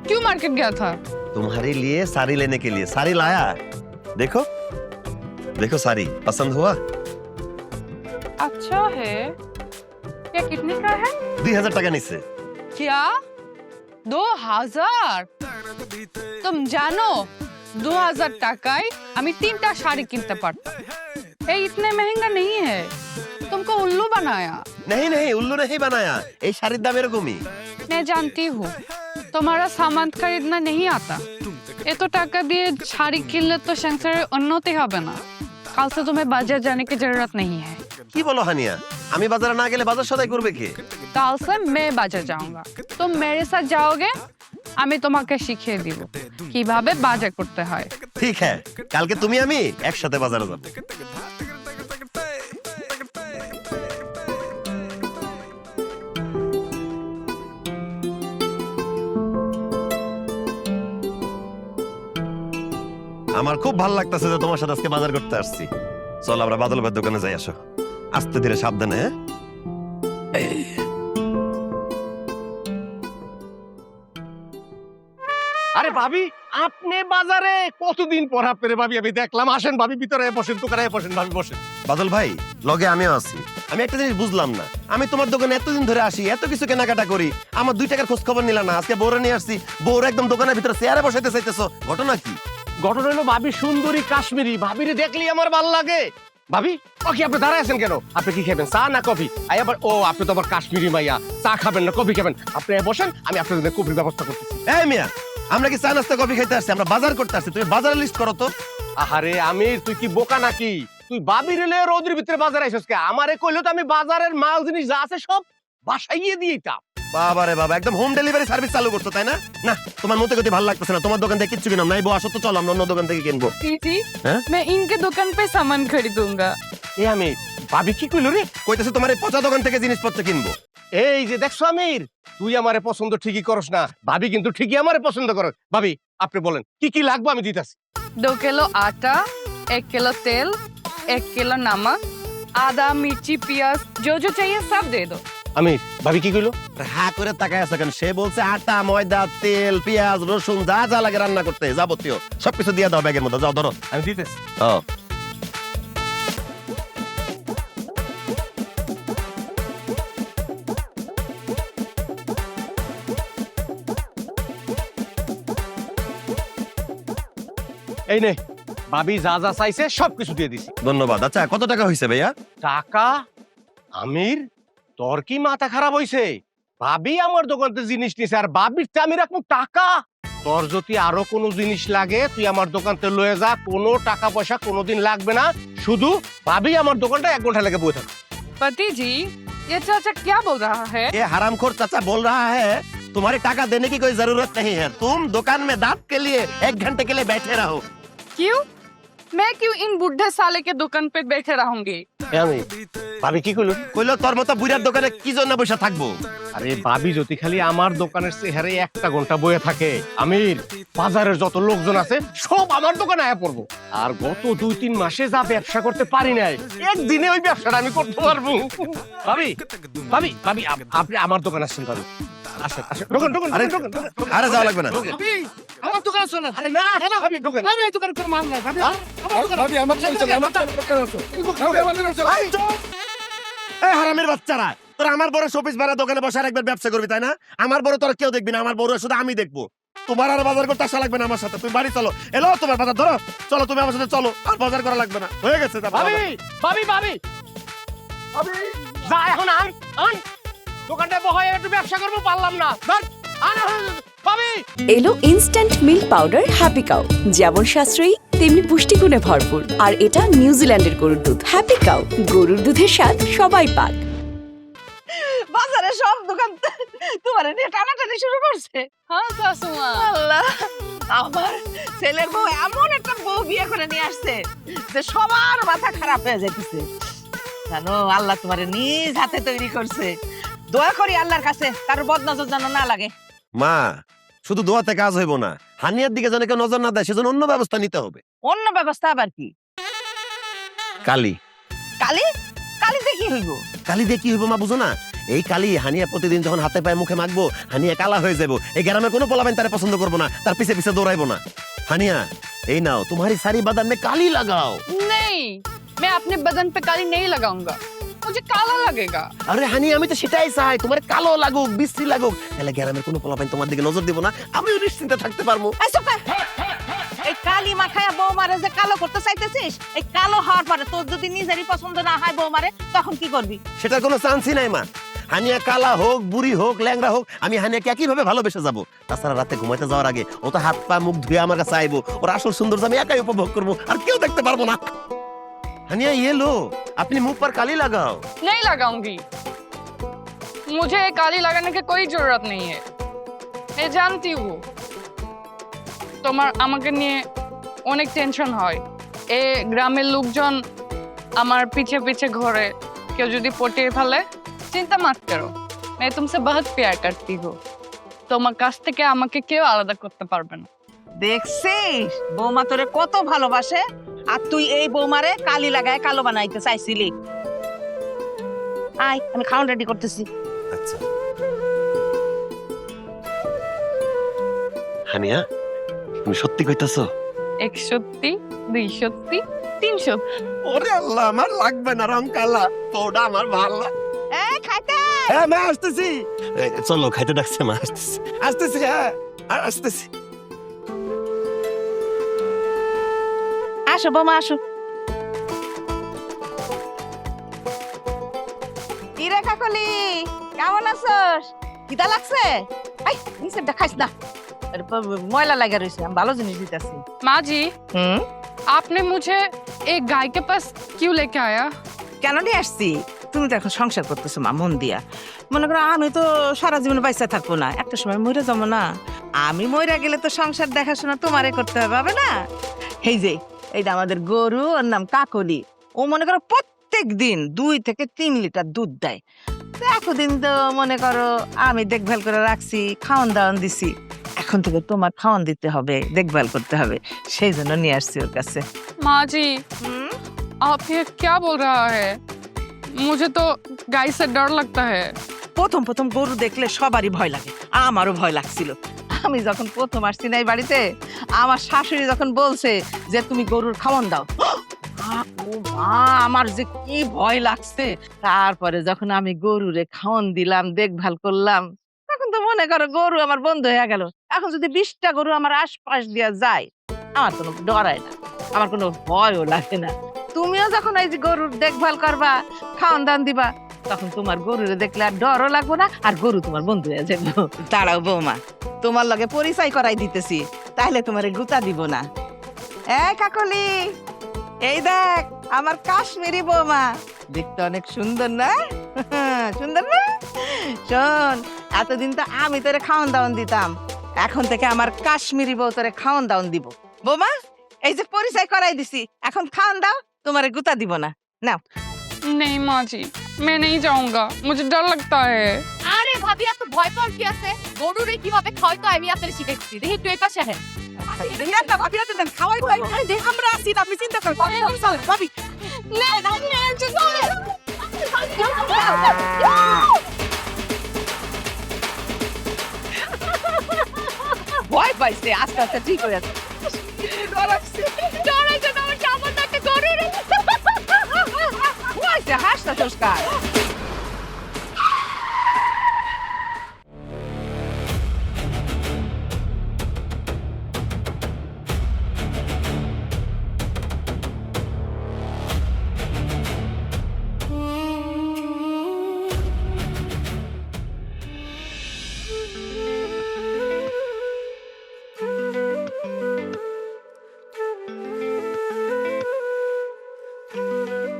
क्यों मार्केट गया था तुम्हारे लिए साड़ी लेने के लिए साड़ी लाया देखो देखो साड़ी पसंद हुआ अच्छा है क्या कितने का है 2000 টাকা নিছে क्या 2000 तुम जानो 2000 টাকায় আমি 3টা শাড়ি কিনতে পারতাম ये इतने महंगा नहीं है तुमको उल्लू बनाया नहीं नहीं उल्लू नहीं बनाया এই শাড়ির দাম এরকমই मैं जानती हूँ तुम्हारा सामान खरीदना नहीं आता ये तो টাকা দিয়ে শাড়ি কিনলে তো সংসারের উন্নতি হবে না কাল से तुम्हें बाजार जाने की जरूरत नहीं है কি বলো হানিয়া আমি বাজারে না গেলে বাজার সদাই করবে কে कल से मैं बाजार जाऊंगा तुम मेरे साथ जाओगे আমি তোমাকে শিখিয়ে দিব কিভাবে বাজার করতে হয় ঠিক है কালকে তুমি আমি একসাথে বাজারে যাব আমার খুব ভালো লাগতেছে যে তোমার সাথে আজকে বাজার করতে আসছি চল আমরা বাদল ভাইয়ের দোকানে যাই আসো আস্তে ধীরে সাবধানে হ্যাঁ আরে ভাবি আপনি বাজারে কতদিন পর আপনারে ভাবি আমি দেখলাম আসেন ভাবি ভিতরে বসেন দোকানে বসেন ভাবি বসেন বাদল ভাই লগে আমিও আছি আমি একটা জিনিস বুঝলাম না আমি তোমার দোকানে এতদিন ধরে আসি এত কিছু কেনাকাটা করি আমার 2 টাকার খোঁজ খবর নিলা না আজকে বউরে নিয়ে আসছি বউর একদম দোকানের ভিতরে চেয়ারে বসাইতে চাইতেছো ঘটনা কি ঘটনা হলো ভাবি সুন্দরী কাশ্মীরি ভাবিরে দেখলি আমার ভালো লাগে ভাবি ওকে আপনি দাঁড়ায় আছেন কেন আপনি কি খাবেন চা না কফি আবার ও আপনি তো আবার কাশ্মীরি মাইয়া চা খাবেন না কফি খাবেন আপনি বসেন আমি আপনার জন্য কফির ব্যবস্থা করতেছি এই মিয়া আমরা কি চা নাস্তা কফি খাইতে আসছি আমরা বাজার করতে আসছি তুমি বাজারের লিস্ট করো তো আহারে আমির তুই কি বোকা নাকি তুই বাবি রেলে রোদের ভিতরে বাজারে আইছস কে আমারে কইলো তো আমি বাজারের মাল জিনিস যা আছে সব বাসায় গিয়ে দিয়ে দিতাম বাবা রে বাবা একদম হোম ডেলিভারি সার্ভিস চালু করছো তাই না না তোমার মতে গতি ভালো লাগতেছে না তোমার দোকান থেকে কিচ্ছু কিনাম নাই বউ আসো তো চলো আমরা অন্য দোকান থেকে কিনবো दीदी हाँ? मैं इनके दुकान पे सामान खरीदूंगा এ আমি ভাবি কি কইলো রে কইতেছে তোমার এই পচা দোকান থেকে জিনিসপত্র কিনবো এই যে দেখছো আমির তুই আমারে পছন্দ ঠিকই করস না ভাবি কিন্তু ঠিকই আমারে পছন্দ করে ভাবি আপনি বলেন কি কি লাগবে আমি দিতাছি 2 किलो आटा 1 किलो तेल 1 किलो नमक आदा मिर्ची प्याज जो जो चाहिए सब दे दो আমির ভাবি কি কইলো হ্যাঁ করে তাকায় আছে কেন সে বলছে আটা ময়দা তেল পেঁয়াজ রসুন যা যা লাগে রান্না করতে যাবতীয় সবকিছু দিয়ে দাও ব্যাগের মধ্যে যাও ধরো আমি দিতেছি ও এই নে ভাবি যা যা চাইছে সবকিছু দিয়ে দিছি ধন্যবাদ আচ্ছা কত টাকা হয়েছে ভাইয়া টাকা আমির তোর কি মাথা খারাপ হইছে ভাবি আমার দোকানতে জিনিস নিছে আর ভাবিরতে আমি রাখবো টাকা তোর যদি আরো কোনো জিনিস লাগে তুই আমার দোকানতে লয়ে যা কোনো টাকা পয়সা কোনোদিন লাগবে না শুধু ভাবি আমার দোকানটা 1 ঘন্টা লেগে বসে থাক पति जी ये चाचा क्या बोल रहा है? ये हरामखोर चाचा बोल रहा है तुम्हारे टाका देने की कोई जरूरत नहीं है, तुम दुकान में दांत के लिए 1 घंटे के लिए बैठे रहो। क्यों? मैं क्यों इन बुढ़े साले के दुकान पे बैठे रहूंगी? ভাবি কি কইলো? কইলো তোর মতো বুড়ার দোকানে কি জন্য বসে থাকবো? আরে ভাবি যদি খালি আমার দোকানের চেহারে 1টা ঘন্টা বয়ে থাকে, আমির বাজারের যত লোকজন আছে সব আমার দোকানে আয়া পড়বো। আর গত 2-3 মাসে যা ব্যবসা করতে পারি নাই, একদিনে ওই ব্যবসাটা আমি করতে পারবো। ভাবি ভাবি ভাবি আপনি আমার দোকানে আসছেন ভাবি, আসেন আসেন, ঢোকেন ঢোকেন আরে ঢোকেন ঢোকেন। আরে যাওয়া লাগবে না। ভাবি আমার দোকানে আসছেন না? আরে না না ভাবি ঢোকেন। আমি এই দোকানে কোনো মাল নাই ভাবি, ভাবি আমার দোকানে চলে, আমার দোকানে আসো। এই হারামের বাচ্চারা, তোরা আমার বড় শোপিস ভাড়া দোকানে বসে আর একবার ব্যবসা করবি তাই না? আমার বড় তোরা কেউ দেখবি না, আমার বড় শুধু আমি দেখবো। তোমার আর বাজার করতে আসা লাগবে না আমার সাথে, তুমি বাড়ি চলো। এলো তোমার বাজার ধরো, চলো তুমি আমার সাথে চলো, আর বাজার করা লাগবে না, হয়ে গেছে। ভাবি ভাবি ভাবি ভাবি যা এখন আন আন, দোকানটায় বহায় একটু ব্যবসা করবো, পারলাম না। আন ভাবি। এলো instant milk powder happy cow, যেমন সাশ্রয়ী তেমনি পুষ্টিগুণে ভরপুর। আর এটা নিউজিল্যান্ডের গরুর দুধ। হ্যাপি কাউ, গরুর দুধের স্বাদ সবাই পাক। বাজারে সব দোকান তোমার নিয়ে টানাটানি শুরু করছে। हाँ सासू माँ। আল্লাহ, আমার ছেলের বউ এমন একটা বউ বিয়ে করে নিয়ে আসছে যে সবার মাথা খারাপ হয়ে যাইতেছে। জানো, আল্লাহ তোমারে নিজ হাতে তৈরি করছে। দোয়া করি আল্লাহর কাছে কারোর বদনজর যেন না লাগে। মা, শুধু দোয়াতে কাজ হইব না, হানিয়ার দিকে যেন কেউ নজর না দেয়, সেজন্য অন্য ব্যবস্থা নিতে হবে। অন্য ব্যবস্থা আবার কি? কালি। কালি? কালিতে কি হইব? কালি দিয়ে কি হইব মা, বুঝো না? এই কালি হানিয়া প্রতিদিন যখন হাতে পায়ে মুখে মাখবো, হানিয়া কালা হয়ে যাবো। এই গ্রামে কোনো পোলাবেন তারা পছন্দ করবো না, তার পিছে পিছে দৌড়াইবো না। হানিয়া, এই নাও তোমারি সারি বাদান মে কালি লাগাও। नहीं, मैं अपने बदन पे काली नहीं लगाऊंगा, मुझे काला लगेगा। আরে হানিয়া, আমি তো সেটাই চাই, তোমার কালো লাগুক, বিশ্রী লাগুক, তাহলে গ্রামের কোনো পোলাবেন তোমার দিকে নজর দিব না, আমিও নিশ্চিন্তে থাকতে পারবো। এই কালি মাখায়া বৌমারে যে কালো করতে চাইতেছিস, এই কালো হওয়ার পরে তোর যদি নিজেরই পছন্দ না হয় বৌমারে, তখন কি করবি? সেটার কোনো চান্সই নাই মা। হানিয়া কালা হোক, বুড়ি হোক, ল্যাংড়া হোক, আমি হানিয়াকে একইভাবে ভালোবেসে যাবো। তাছাড়া রাতে ঘুমাইতে যাওয়ার আগে ও তো হাত পা মুখ ধুয়ে আমার কাছে আইবো, ওর আসল সৌন্দর্য আমি একাই উপভোগ করবো, আর কেউ দেখতে পারবো না। হানিয়া, ये लो, अपनी मुंह पर काली लगाओ। नहीं लगाऊंगी, मुझे ये काली लगाने की कोई जरूरत नहीं है। मैं जानती हूँ তোমার আমাকে নিয়ে অনেক টেনশন হয়। এই গ্রামের লোকজন আমার পিছে পিছে ঘোরে, কেউ যদি পটিয়ে ফেলে, চিন্তা মত করো, मैं तुमसे बहुत प्यार करती हूँ, তোমার কাছ থেকে আমাকে কেউ আলাদা করতে পারবে না। দেখছিস বৌমা তোরে কত ভালোবাসে, আর তুই এই বৌমারে কালি লাগায় কালো বানাইতে চাইছিলি। আয়, আমি খাওয়ান রেডি করতেছি। আচ্ছা হানিয়া, তুমি সত্যি কইতাছো? 1 সত্যি, 2 সত্যি, 3 সত্যি। ওরে আল্লাহ, আমার লাগবে না রং কালা, তোটা আমার ভালো লাগে। এই খাইতে হ্যাঁ মা, আসতেছি। চলো, খাইতে ডাকছে মা, আসতেছি আসতেছি, হ্যাঁ আসতেছি। আসো বৌমা, আসো। কি রে কাকলি, কেমন আছোস? খিদা লাগছে? আই, নিচেরটা খাইস না, ময়লা লাগা রয়েছে, আমি ভালো জিনিস দিতেছি। माँ जी, आपने मुझे एक गाय के पास क्यों लेके आया? কেন নিয়ে আসছি? তুমি তো এখন সংসার করতেছো মা, মন দিয়া। মনে করো আমি তো সারা জীবন বাইসা থাকবো না, একটা সময় মরে যাবো না। আমি মরে গেলে তো সংসার দেখাশোনা তোমারে করতে হবে না? এই যে এইটা আমাদের গরু, ওর নাম কাকলি। ও মনে করো প্রত্যেক দিন 2 থেকে 3 লিটার দুধ দেয়। তো এতদিন তো মনে করো আমি দেখভাল করে রাখছি, খাওয়ান দাওয়ান দিছি। এখন থেকে তোমার খাওয়ান দিতে হবে, দেখভাল করতে হবে, সেই জন্য নিয়ে আসছি ওর কাছে। माँ जी, आप ये क्या बोल रहा है? मुझे तो गाय से डर लगता है। প্রথম প্রথম গরু দেখলে সবারই ভয় লাগে, আমারও ভয় লাগছিল। আমি যখন প্রথম আসছি না এই বাড়িতে, আমার শাশুড়ি যখন বলছে যে তুমি গরুর খাওয়ান দাও, ও মা, আমার যে কি ভয় লাগছে। তারপরে যখন আমি গরুরে খাওয়ান দিলাম, দেখভাল করলাম, তখন তো মনে করো গরু আমার বন্ধু হয়ে গেল। এখন যদি 20টা গরু আমার আশপাশ দিয়া যায়, আমার কোনো ডরায় না, আমার কোনো ভয়ও লাগে না। তুমিও যখন এই যে গরুর দেখভাল করবা, খাওয়ান দান দিবা, তখন তোমার গরুরে দেখলে আর ডরও লাগবো না, আর গরু তোমার বন্ধু হয়ে যাবে। দাঁড়াও বৌমা, তোমার লগে পরিচয় করাই দিতেছি, তাহলে তোমার গুতা দিব না। এই কাকলি, এই দেখ আমার কাশ্মীরি বৌমা, দেখতে অনেক সুন্দর না? সুন্দর না? শোন, এতদিন তো আমি তোরে খাওয়ান দাওয়ান দিতাম, এখন থেকে আমার কাশ্মীরি বউ তোরে খাওয়ান দাওয়ান দিব। বৌমা, এই যে পরিচয় করাই দিছি, এখন খাওয়ান দাও, তোমারে গুতা দিব না। নাও। नहीं माँ जी, मैं नहीं जाऊंगा, मुझे डर लगता है। আরে ভাবি এত ভয় পাওয়ার কি আছে? গরুরে কিভাবে খাওয়াই তো আমি আপনাদের শিখাইছি। দেখি একটু এই পাশে আসেন। খাওয়াই আমরা আছি, আপনি চিন্তা করেন ভাবি। ভয় পাইছে, আস্তে আস্তে ঠিক হয়ে যাচ্ছে। ডরাইছে তো আমার সামান্য একটা গরুরে। হাসটা সংস্কার।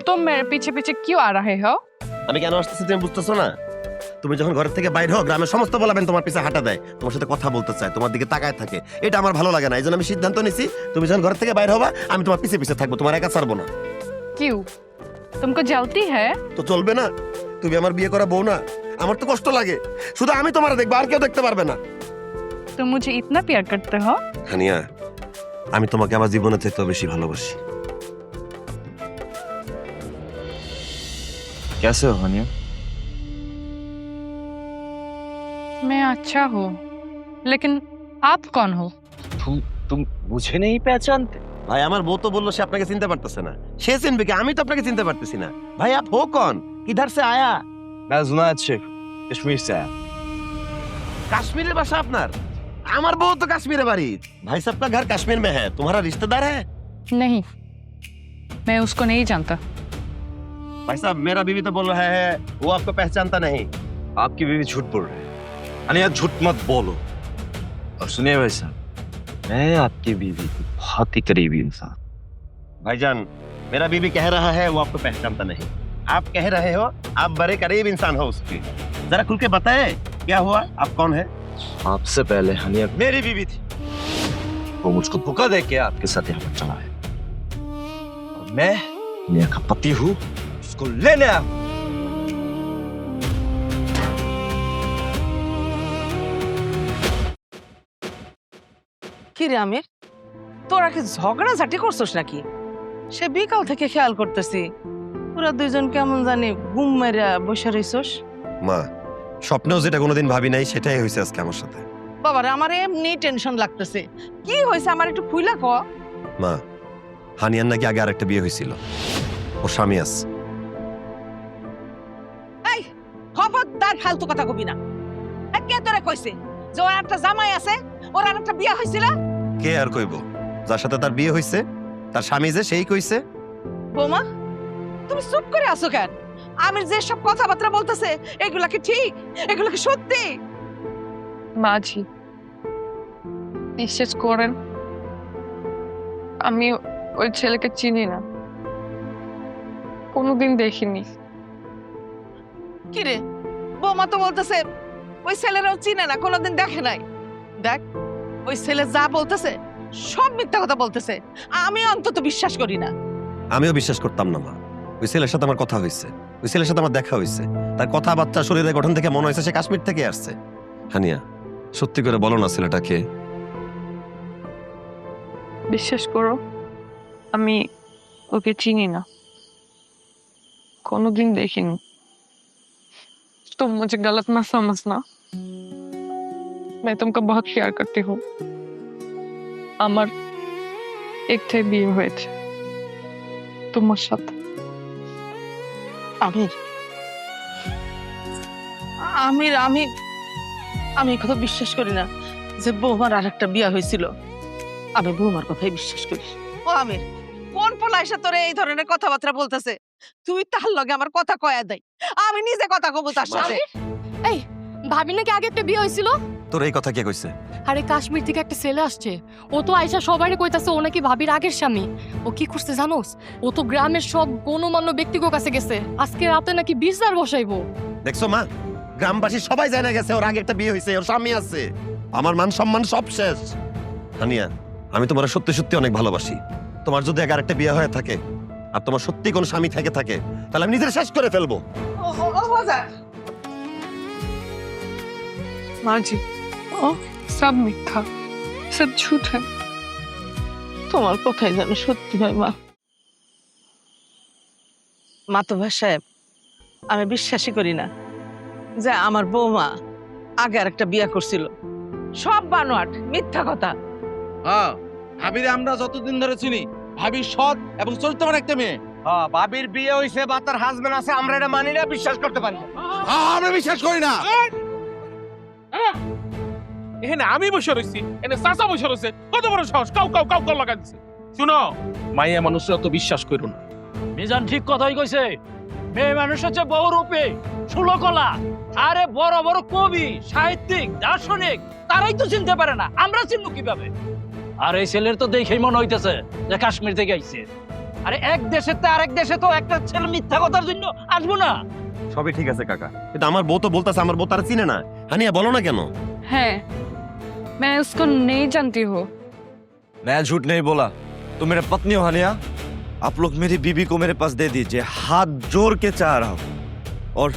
तुम मेरे पीछे पीछे क्यों आ रहे हो? আমি কেন আসতেছি তুমি বুঝতেছো না? তুমি যখন ঘর থেকে বাইরে হও, গ্রামের সমস্ত বলাবেন তোমার পিছে হাঁটা দেয়, তোমার সাথে কথা বলতে চায়, তোমার দিকে তাকায় থাকে। এটা আমার ভালো লাগে না, এই জন্য আমি সিদ্ধান্ত নিছি তুমি যখন ঘর থেকে বাইরে হবা আমি তোমার পিছে পিছে থাকবো, তোমার একা ছাড়বো না। क्यों? तुमको जलती है? তো চলবে না? তুমি আমার বিয়ে করা বউ না, আমার তো কষ্ট লাগে। শুধু আমি তোমার দেখবো, আর কেউ দেখতে পারবে না। तुम मुझे इतना प्यार करते हो? হানিয়া, আমি তোমাকে আমার জীবনের চাইতেও বেশি ভালোবাসি। कैसे हो हानिया? मैं अच्छा हूँ, लेकिन आप कौन हो? तुम मुझे नहीं पहचानते? ভাই আমার বউ তো বললো সে আপনাকে চিনতে পারতেছে না। সে চিনবে কি? আমি তো আপনাকে চিনতে পারতেছি না। ভাই আপ হো কौन? কিধার সে আয়া? मैं जुनायद शेख, कश्मीर से आया। কাশ্মীরের বাসা আপনার? আমার বউ তো কাশ্মীরে বাড়ি। ভাই সাহেব का घर कश्मीर में है, तुम्हारा रिश्तेदार है? नहीं, मैं उसको नहीं जानता। भाई साहब मेरा बीवी तो बोल रहा है वो आपको पहचानता नहीं। आपकी बीवी झूठ बोल रही है। हानिया झूठ मत बोलो। और सुनिए भाई साहब, मैं आपकी बीवी की बहुत ही करीबी इंसान। भाईजान मेरा बीवी कह रहा है वो आपको पहचानता नहीं, आप कह रहे हो आप बड़े करीब इंसान हो उसकी। जरा खुल के बताए क्या हुआ, आप कौन है? आपसे पहले हानिया मेरी बीवी थी, वो मुझको धोखा दे के आपके साथ यहाँ पर चला है। और मैं हानिया का पति हूँ, उसको लेने आया हूँ। কি রে আমির, তোরা কি ঝগড়াঝাটি করছিস নাকি? সে বিকাল থেকে খেয়াল করতেছি তোরা দুইজন কেমন জানি ঘুম মেরা বসে রইছস। মা স্বপ্নেও যেটা কোনোদিন ভাবি নাই সেটাই হয়েছে আজকে আমার সাথে। বাবারে আমার এমনি টেনশন লাগতেছে, কি হয়েছে আমার একটু খুইলা ক। মা হানিয়ার নাকি আগে আরেকটা বিয়ে হয়েছিল, ওর স্বামী আছে। এই খবরদার ফালতু কথা কবি না। কে তোরে কইছে যে ওর একটা জামাই আছে, ওর আর একটা বিয়ে হয়েছিল? কে আর কইব? যার সাথে তার বিয়ে হয়েছে তার স্বামী যে সেই কইছে। বৌমা তুমি চুপ করে আছো কেন? আমির যে সব কথাবার্তা বলতেছে এগুলা কি ঠিক? এগুলা কি সত্যি? মাঝি বিশ্বাস করেন, আমি ওই ছেলেকে চিনি না, কোনোদিন দেখিনি। কি রে, বৌমা তো বলতেছে ওই ছেলেরাও চিনে না, কোনোদিন দেখে নাই। দেখ ওই ছেলে যা বলতেছে সব মিথ্যা কথা বলতেছে, আমি অন্তত বিশ্বাস করি না। আমিও বিশ্বাস করতাম না মা। ওই ছেলের সাথে আমার কথা হয়েছে, ওই ছেলের সাথে আমার দেখা হয়েছে, তার কথাবার্তা শরীরের গঠন থেকে মনে হয়েছে সে কাশ্মীর থেকে আসছে। হানিয়া সত্যি করে বলো না ছেলেটাকে। বিশ্বাস করো, আমি ওকে চিনি না, কোনোদিন দেখিনি। तुम मुझे गलत मत समझना, मैं तुमको बहुत प्यार करती हूँ। আমার একটাই বিয়ে হয়েছে তোমার সাথে। আমির আমির আমি আমি কথা বিশ্বাস করি না যে বৌমার আর একটা বিয়ে হয়েছিল। আমি বৌমার কথাই বিশ্বাস করি। ও আমির, কোন পোলা এসে তোরে এই ধরনের কথাবার্তা বলতেছে? তুই তার লগে আমার কথা কয়া দেয়, আমি নিজে কথা কব তার সাথে। এই ভাবি নাকি আগে একটা বিয়ে হয়েছিল। তোর এই কথা কে কইছে? আরে কাশ্মীর থেকে একটা ছেলে আসছে, ও তো আয়সা সবাই কইতাছে ও নাকি ভাবির আগের স্বামী। ও কি করছে জানোস? ও তো গ্রামের সব গণমান্য ব্যক্তিগত কাছে গেছে, আজকে রাতে নাকি বিচার বসাইবো। দেখছো মা, গ্রামবাসী সবাই জানা গেছে ওর আগে একটা বিয়ে হয়েছে, ওর স্বামী আছে। আমার মান সম্মান সব শেষ। হানিয়া, আমি তোমার সত্যি সত্যি অনেক ভালোবাসি। তোমার যদি আগে আরেকটা বিয়ে হয়ে থাকে আর তোমার সত্যি কোন স্বামী থেকে থাকে, তাহলে আমি নিজের শেষ করে ফেলবো। माँ जी सब मिथ्या, सब झूठ है। তোমার কথাই যেন সত্যি হয় মা। মাতবার সাহেব, আমি বিশ্বাসই করি না যে আমার বৌমা আগে আর একটা বিয়ে করছিল। সব বানোয়াট, মিথ্যা কথা। হ্যাঁ, ভাবিরে আমরা যতদিন ধরে চিনি, ভাবি সৎ এবং চরিত্রবান একটা মেয়ে। হ্যাঁ, বাবির বিয়ে হইছে বা তার হাজবেন্ড আছে, আমরা এটা মানি না, বিশ্বাস করতে পারি না। আমরা বিশ্বাস করি না। এখানে আমি বসে রয়েছি, এখানে চাচা বসে রয়েছে, কত বড় সাহস, কাউ কাউ কাউ কাউ লাগা দিচ্ছে। শুনো, মাইয়া মানুষরা তো বিশ্বাস করো না। মিজান ঠিক কথাই কইছে। মেয়ে মানুষ হচ্ছে বহুরূপী, সুলকলা। আরে বড় বড় কবি, সাহিত্যিক, দার্শনিক, তারাই তো চিনতে পারে না, আমরা চিনবো কিভাবে? আর এই ছেলের তো দেখেই মনে হইতেছে যে কাশ্মীর থেকে আইছে। আরে এক দেশের তো আরেক দেশে তো একটা ছেলে মিথ্যা কথার জন্য আসবো না। সবই ঠিক আছে কাকা, কিন্তু আমার বউ তো বলতেছে আমার বউ তারা চিনে না। হানিয়া বলো না কেন? है मैं उसको नहीं जानती हूँ। मैं झूठ नहीं बोला, तुम मेरे पत्नी हो हानिया। आप लोग मेरी बीबी को मेरे पास दे दीजिए, हाथ जोड़ के चाह रहा हूँ, और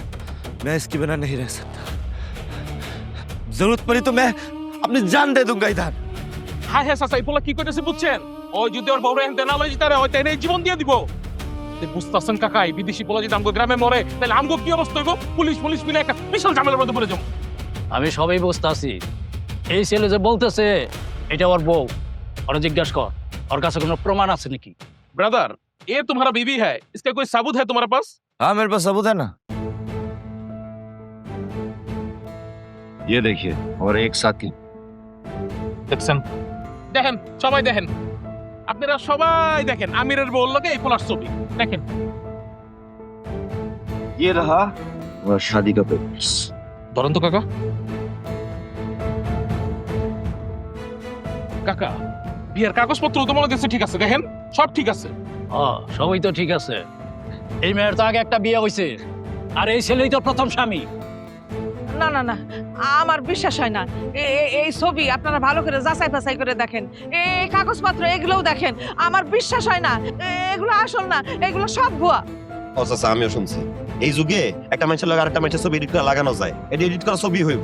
मैं इसके बिना नहीं रह सकता। जरूरत पड़ी तो मैं अपनी जान दे दूंगा इधर। হ্যাঁ হ্যাঁ চাচা, এই পোলা কি করতেছে বুঝছেন? ওই যদি ওর বউরে এনতে না লই যেতে হয়, তাই জীবন দিয়ে দিব। বুঝতেছেন কাকা, এই বিদেশি পোলা যদি আমগো গ্রামে মরে, তাহলে আমগো কি অবস্থা হইব? পুলিশ পুলিশ মিলে একটা বিশাল ঝামেলার মধ্যে পড়ে যাবো। আমি সবাই বুঝতে আছি। এই ছেলে যে বলতেছে এটা ওর বউ, ওরা জিজ্ঞাস কর ওর কাছে কোনো প্রমাণ আছে নাকি। ब्रदर, ये तुम्हारा बीवी है, इसका कोई सबूत है तुम्हारे पास? हाँ, मेरे पास सबूत है ना, ये देखिए, और एक साथी। দেখছেন, দেখেন সবাই দেখেন, আপনারা সবাই দেখেন আমিরের বউ লগে এই পোলার ছবি দেখেন। ये रहा और शादी का पेपर्स। ধরেন তো কাকা। কাকা, বিয়ের কাগজপত্র তো মনে হচ্ছে ঠিক আছে, দেখেন সব ঠিক আছে। সবই তো ঠিক আছে। এই মেয়ের তো আগে একটা বিয়ে হয়েছে, আর এই ছেলেই তো প্রথম স্বামী। না না না, আমার বিশ্বাস হয় না। এই ছবি আপনারা ভালো করে যাচাই বাছাই করে দেখেন, এই কাগজপত্র এগুলোও দেখেন। আমার বিশ্বাস হয় না, এগুলো আসল না, এগুলো সব ভুয়া। ও চাচা, আমিও শুনছি এই যুগে একটা মানুষের লগে আরেকটা মানুষের ছবি এডিট করে লাগানো যায়। এটা এডিট করা ছবি হইব।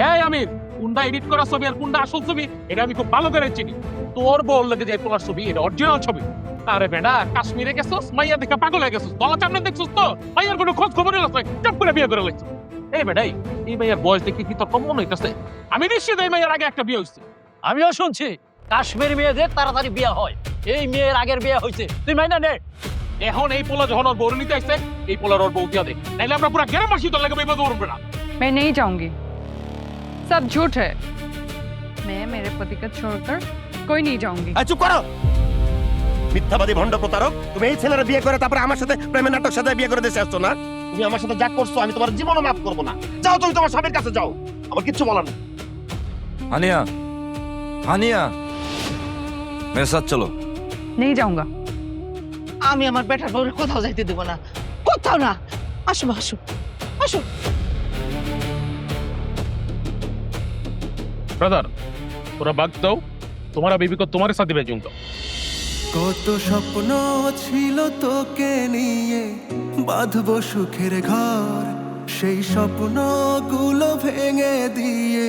এই আমির, কোনটা এডিট করা ছবি আর কোনটা আসল ছবি এটা আমি খুব ভালো করে চিনি। তোর বউ লগে যে পোলার ছবি এটা অরিজিনাল ছবি। আরে বেটা, কাশ্মীরে গেছস, মাইয়া দেখা পাগল হয়ে গেছস, গলা চামড়া দেখছস তো, মাইয়ার কোনো খোঁজ খবর আছে, চুপ করে বিয়ে করে লাইছস। এই বেটাই, এই মাইয়ার বয়স দেখে কি তোর কমন হইতাছে? আমি নিশ্চিত এই মাইয়ার আগে একটা বিয়ে হইছে। আমিও শুনছি কাশ্মীর মেয়েদের তাড়াতাড়ি বিয়ে হয়, এই মেয়ের আগের বিয়ে হয়েছে, তুই মাইনা নে। এখন এই পোলা যখন ওর বউ নিতে আসছে, এই পোলার ওর বউ দিয়া দেখ, নাইলে আমরা পুরো গ্রামবাসী তোর লাগে বিপদ করব না। मैं नहीं जाऊंगी, सब झूठ है। मैं मेरे पति को छोड़कर कोई नहीं जाऊंगी। চুপ করো, মিথ্যাবাদী ভণ্ড প্রতারক। তুমি এই ছেলের বিয়ে করে তারপরে আমার সাথে প্রেমের নাটক সাথে বিয়ে করে দেশে আসছো না? তুমি আমার সাথে যা করছো আমি তোমার জীবনও মাফ করবো না। যাও, তুমি তোমার স্বামীর কাছে যাও, আমার কিচ্ছু বলার নেই। हानिया, हानिया, मेरे साथ चलो। नहीं जाऊंगा। আমি আমার বেটার বউরে কোথাও যাইতে দেব না, কোথাও না। আসো মা, আসো আসো। ब्रदर, थोड़ा वक्त दो, तुम्हारा बीबी को तुम्हारे साथ ही भेजूंगा। কত স্বপ্ন ছিল তোকে নিয়ে বাঁধবো সুখের ঘর, সেই স্বপ্নগুলো ভেঙে দিয়ে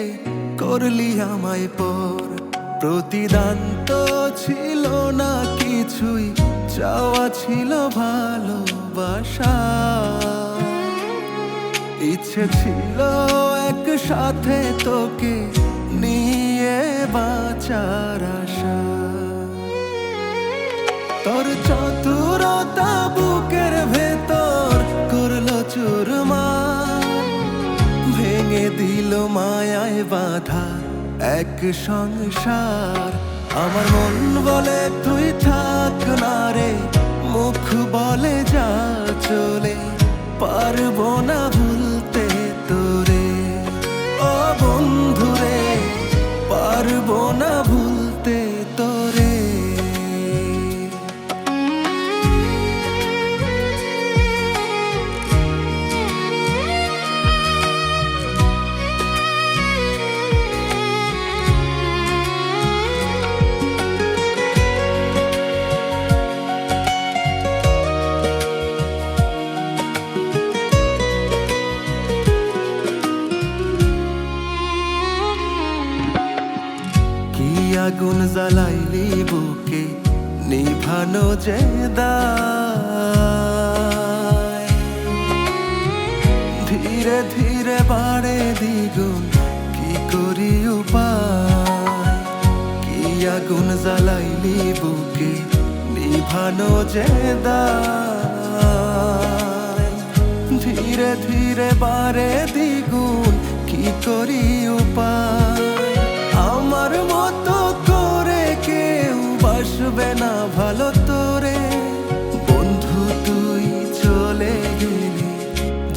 করলি আমায় পর। প্রতিদান তো ছিল না কিছুই, চাওয়া ছিল ভালোবাসা। ইচ্ছে ছিল একসাথে তোকে নিয়ে বাঁচার আশা। তোর চতুরতা বুকের ভেতর করলো চুরমার, ভেঙে দিল মায়ায় বাঁধা এক সংসার। আমার মন বলে তুই থাক না রে, মুখ বলে যা চলে, পারবো না ভুলতে তোরে। আগুন জ্বালাইলি বুকে নিভানো যে দায়, ধীরে ধীরে বাড়ে দ্বিগুণ কি করি উপায়, কি আগুন জ্বালাইলি বুকে নিভানো যে দায়, ধীরে ধীরে বাড়ে দ্বিগুণ কি করি উপায়। আমার মতো করে কেউ বাসবে না ভালো তোরে, বন্ধু তুই চলে গেলি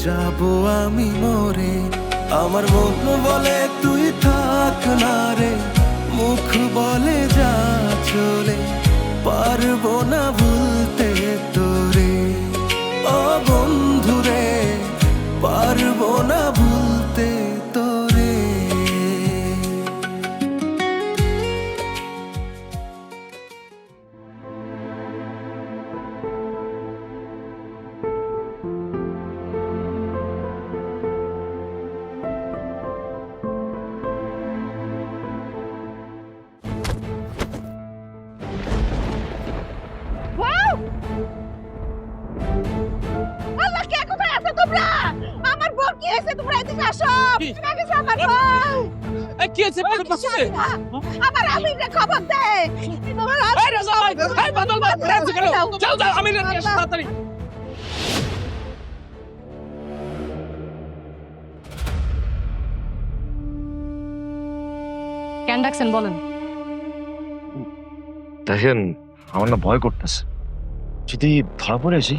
যাব আমি মরে। আমার মন বলে তুই থাক না রে, মুখ বলে যা চলে, পারবো না ভুলতে তোরে। ও বন্ধু রে, পারবো না ভুলতে তোরে। আল্লাহ, কে কোথায় আছো তোমরা? আমার বউ কি হয়েছে? তোমরা এদিকে আসো। কোথায় গেছে আমার বউ? কি হয়েছে? আমার আমিরে খবর দে। তোমার বাদল ভাই, যাও যাও, আমি তাড়াতাড়ি। কেন ডাকছেন বলেন? দেখেন আমার না ভয় করতেছে, যদি ধরা পড়ে আসি।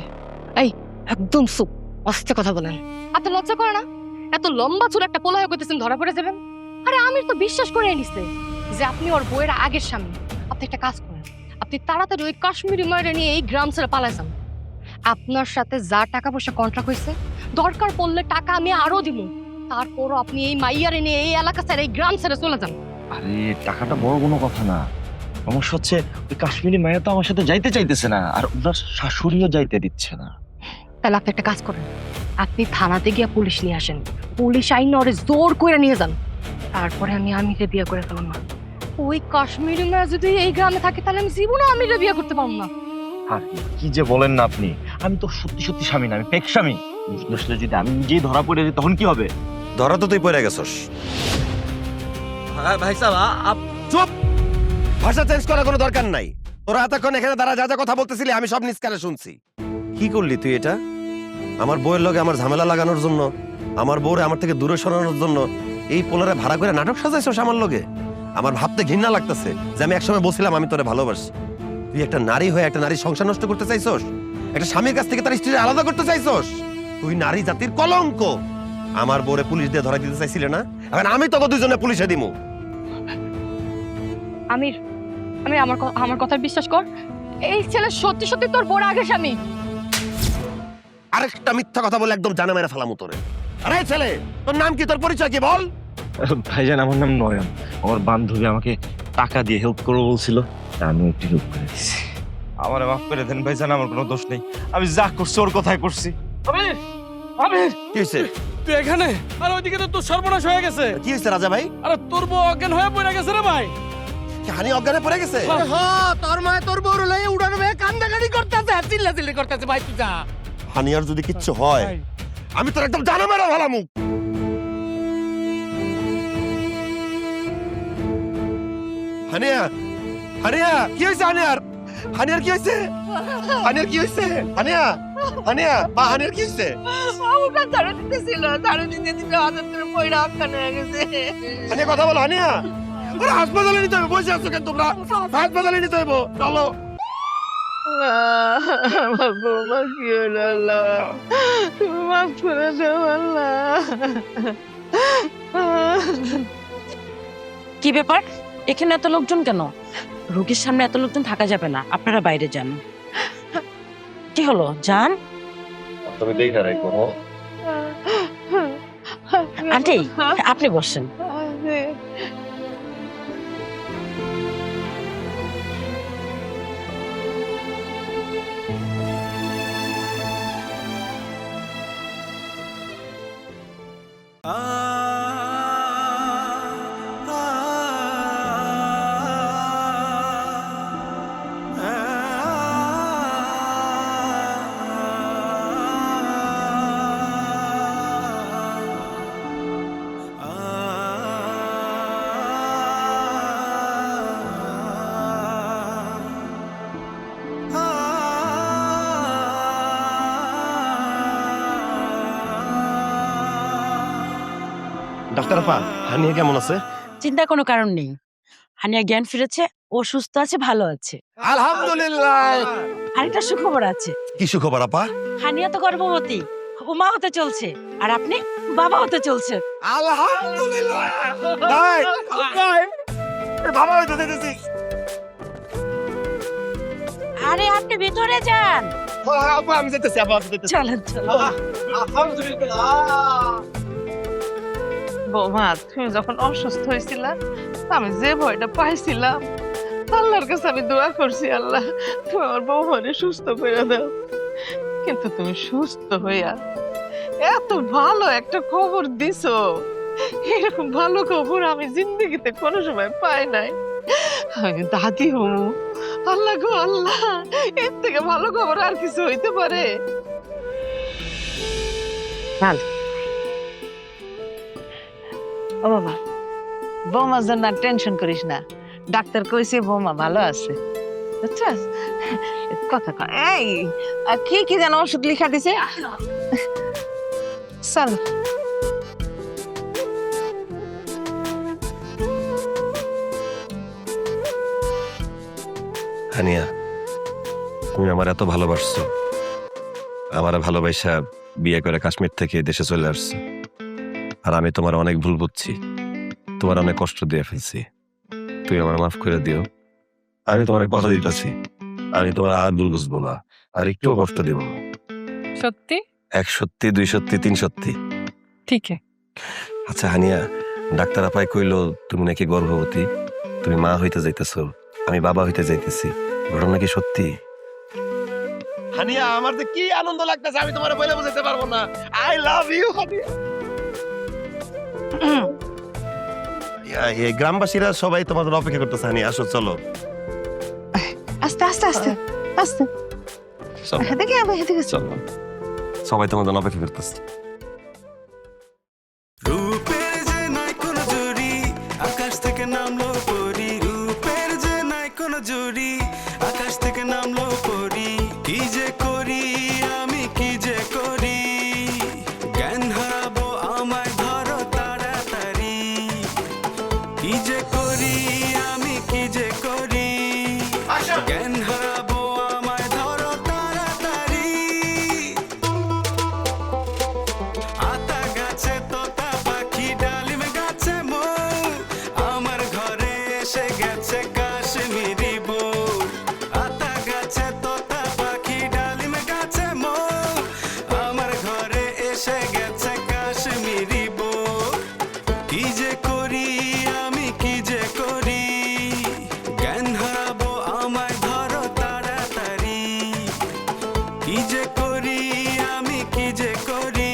এই একদম চুপ, আস্তে কথা বলেন। এত লজ্জা করে না? এত লম্বা চুল একটা পোলায় করতেছেন, ধরা পড়ে যাবেন। আরে আমির তো বিশ্বাস করে নিছে যে আপনি ওর বউয়ের আগের স্বামী। আপনি একটা কাজ করেন, আপনি তাড়াতাড়ি ওই কাশ্মীরি মায়েরা নিয়ে এই গ্রাম ছেড়ে পালায় যান। আপনার সাথে যা টাকা পয়সা কন্ট্রাক্ট হয়েছে, দরকার পড়লে টাকা আমি আরো দিব। তারপরও আপনি এই মাইয়ারে নিয়ে এই এলাকা ছেড়ে এই গ্রাম ছেড়ে চলে যান। আরে টাকাটা বড় কোনো কথা না, সমস্যা হচ্ছে ওই কাশ্মীরি মায়া তো আমার সাথে যাইতে চাইতেছে না, আর ওনার শাশুড়িও যাইতে দিচ্ছে না। তাহলে আপনি একটা কাজ করেন, আপনি থানাতে গিয়ে পুলিশ নিয়ে আসেন। পুলিশ আইন ওরে জোর করে নিয়ে যান। তারপরে আমি আমিরে বিয়ে করে ফেলাম না। ওই কাশ্মীরি মেয়ে যদি এই গ্রামে থাকে, তাহলে আমি জীবনে আমিরে বিয়ে করতে পারবো না। আর কি যে বলেন না আপনি, আমি তো সত্যি সত্যি স্বামী না, আমি পেক স্বামী। আসলে যদি আমি নিজেই ধরা পড়ে যাই তখন কি হবে? ধরা তো তুই পড়ে গেছস। ভাই সাহেব চুপ, ভাষা চেঞ্জ করার কোনো দরকার নাই। তোরা এতক্ষণ এখানে দাঁড়া যা যা কথা বলতেছিলি আমি সব নিজ কানে শুনছি। কি করলি তুই এটা? আমার বউয়ের লগে আমার ঝামেলা লাগানোর জন্য, আমার বউরে আমার থেকে দূরে সরানোর জন্য এই পোলারে ভাড়া করে নাটক সাজাইছস আমার লগে। আমার ভাবতে ঘৃণা লাগতেছে যে আমি একসময় বলছিলাম আমি তোরে ভালোবাসি। তুই একটা নারী হয়ে একটা নারী সংসার নষ্ট করতে চাইছস, একটা স্বামীর কাছ থেকে তার স্ত্রীর আলাদা করতে চাইছস। তুই নারী জাতির কলঙ্ক। আমার বউরে পুলিশ দিয়ে ধরা দিতে চাইছিলে না, এখন আমি তোকে দুজনে পুলিশে দিমু। আমির, আমি আমার কথা বিশ্বাস কর। এই ছেলে সত্যি সত্যি তোর বড় আগের স্বামী। আরেকটা মিথ্যা কথা বলে একদম জানা মেরে ফেলামু তোরে। আরে ছেলে, তোর নাম কি, তোর পরিচয় কি বল? ভাইজান আমার নাম নয়ন, আমার বান্ধবী আমাকে টাকা দিয়ে হেল্প করবো বলছিল, আমি একটু হেল্প করে দিচ্ছি। আমার মাফ করে দেন ভাইজান, আমার কোনো দোষ নেই, আমি যা করছি ওর কথাই করছি। আমির, আমির, কি হয়েছে? তুই এখানে? আর ওইদিকে তো তোর সর্বনাশ হয়ে গেছে। কি হয়েছে রাজা ভাই? আরে তোর বউ অজ্ঞান হয়ে পড়ে গেছে রে ভাই। হানি অজ্ঞানে পড়ে গেছে? তোর মায় তোর বউর লয়ে উড়ানো হয়ে কান্দাকাটি করতেছে, চিল্লাচিল্লি করতেছে। ভাই তুই যা। হানিয়ার যদি কিচ্ছু হয় আমি তোর একদম জানা মেরে ফেলামু। হানিয়া, হানিয়া কি হয়েছে? হানিয়ার, হানিয়ার কি হয়েছে? হানিয়ার কি হয়েছে? হানিয়া, হানিয়া মা, হানিয়ার কি হয়েছে? ওটা ঝাড়ু দিতেছিল, ঝাড়ু দিতে দিতে হাতের থেকে পয়রা অজ্ঞান হয়ে গেছে। হানিয়া কথা বলো। হানিয়া, ওরা হাসপাতালে নিতে হবে। বসে আছো কেন তোমরা? হাসপাতালে নিতে হবে, চলো। আমার বৌমা কি হলো আল্লাহ, তুমি মাফ করে দাও আল্লাহ। কি ব্যাপার, এখানে এত লোকজন কেন? রোগীর সামনে এত লোকজন থাকা যাবে না, আপনারা বাইরে যান। কি হলো যান? তুমি দেখে রাখো। আন্টি আপনি বসেন। ডাক্তার আপা, হানিয়া কেমন আছে? চিন্তার কোনো কারণ নেই। হানিয়া জ্ঞান ফিরেছে, ও সুস্থ আছে, ভালো আছে। আলহামদুলিল্লাহ। আরেকটা সুখবর আছে। কি সুখবর আপা? হানিয়া তো গর্ভবতী, ও মা হতে চলছে, আর আপনি বাবা হতে চলছে। আলহামদুলিল্লাহ। বাবা হইতে দিতেছি। আরে আপনি ভিতরে যান। আপা আমি যেতেছি, আপা আমি যেতেছি। চলেন চলেন। বৌমা, তুমি যখন অসুস্থ হয়েছিল, আমি যে ভয়টা পাইছিলাম, আল্লাহর কাছে আমি দোয়া করছি, আল্লাহ তুমি আমার বৌমারে সুস্থ করে দাও। কিন্তু তুমি সুস্থ হইয়া এত ভালো একটা খবর দিছো, এরকম ভালো খবর আমি জিন্দগিতে কোনো সময় পাই নাই। আমি দাদি হমু, আল্লাহ গো আল্লাহ, এর থেকে ভালো খবর আর কিছু হইতে পারে? ও বাবা, বৌমার জন্য টেনশন করিস না, ডাক্তার কইছে বৌমা ভালো আছে, বুঝছস? কথা কয় এই কি কি যেন ওষুধ লিখা দিছে, চল। হানিয়া, তুমি আমার এত ভালোবাসছো, আমার ভালোবাসা বিয়ে করে কাশ্মীর থেকে দেশে চলে আসছো, আর আমি তোমার অনেক ভুল বুঝছি, তোমার অনেক কষ্ট দিয়ে ফেলছি, তুই আমার মাফ করে দিও। আমি তোমার কথা দিতেছি, আমি তোমার আর ভুল বুঝবো না, আর একটু কষ্ট দিব না। সত্যি? 1 সত্যি, 2 সত্যি, 3 সত্যি। ঠিক আছে। আচ্ছা হানিয়া, ডাক্তার আপাই কইলো তুমি নাকি গর্ভবতী, তুমি মা হইতে যাইতেছো, আমি বাবা হইতে যাইতেছি, ঘটনা কি সত্যি? হানিয়া, আমার যে কি আনন্দ লাগতেছে আমি তোমার বলে বোঝাতে পারবো না। I love you Haniya. এই গ্রামবাসীরা সবাই তোমার জন্য অপেক্ষা করতেছে। হানিয়া আসো, চলো। আস্তে আস্তে আস্তে আস্তে দেখে আমি এদিকে চলো, সবাই তোমার জন্য অপেক্ষা করতেছে। রূপের যে নাই কোনো জুড়ি, আকাশ থেকে নামলো পরি। রূপের যে নাই কোনো জুড়ি, আকাশ থেকে নামলো পরি। কি যে করি আমি, কি যে করি, জ্ঞান হারাবো আমায় ধরো তাড়াতাড়ি। কি যে করি আমি, কি যে করি, জ্ঞান হারাবো আমায় ধরো তাড়াতাড়ি। আতা গাছে তোতা পাখি, ডালিম গাছে মৌ, আমার ঘরে এসে গেছে কাশ্মীরি বউ। আতা গাছে তোতা পাখি, ডালিম গাছে মৌ, আমার ঘরে এসে গেছে কাশ্মীরি বউ। কি যে করি আমি, কি যে করি, জ্ঞান হারাবো আমায় ধরো তাড়াতাড়ি। কি যে করি আমি, কি যে করি।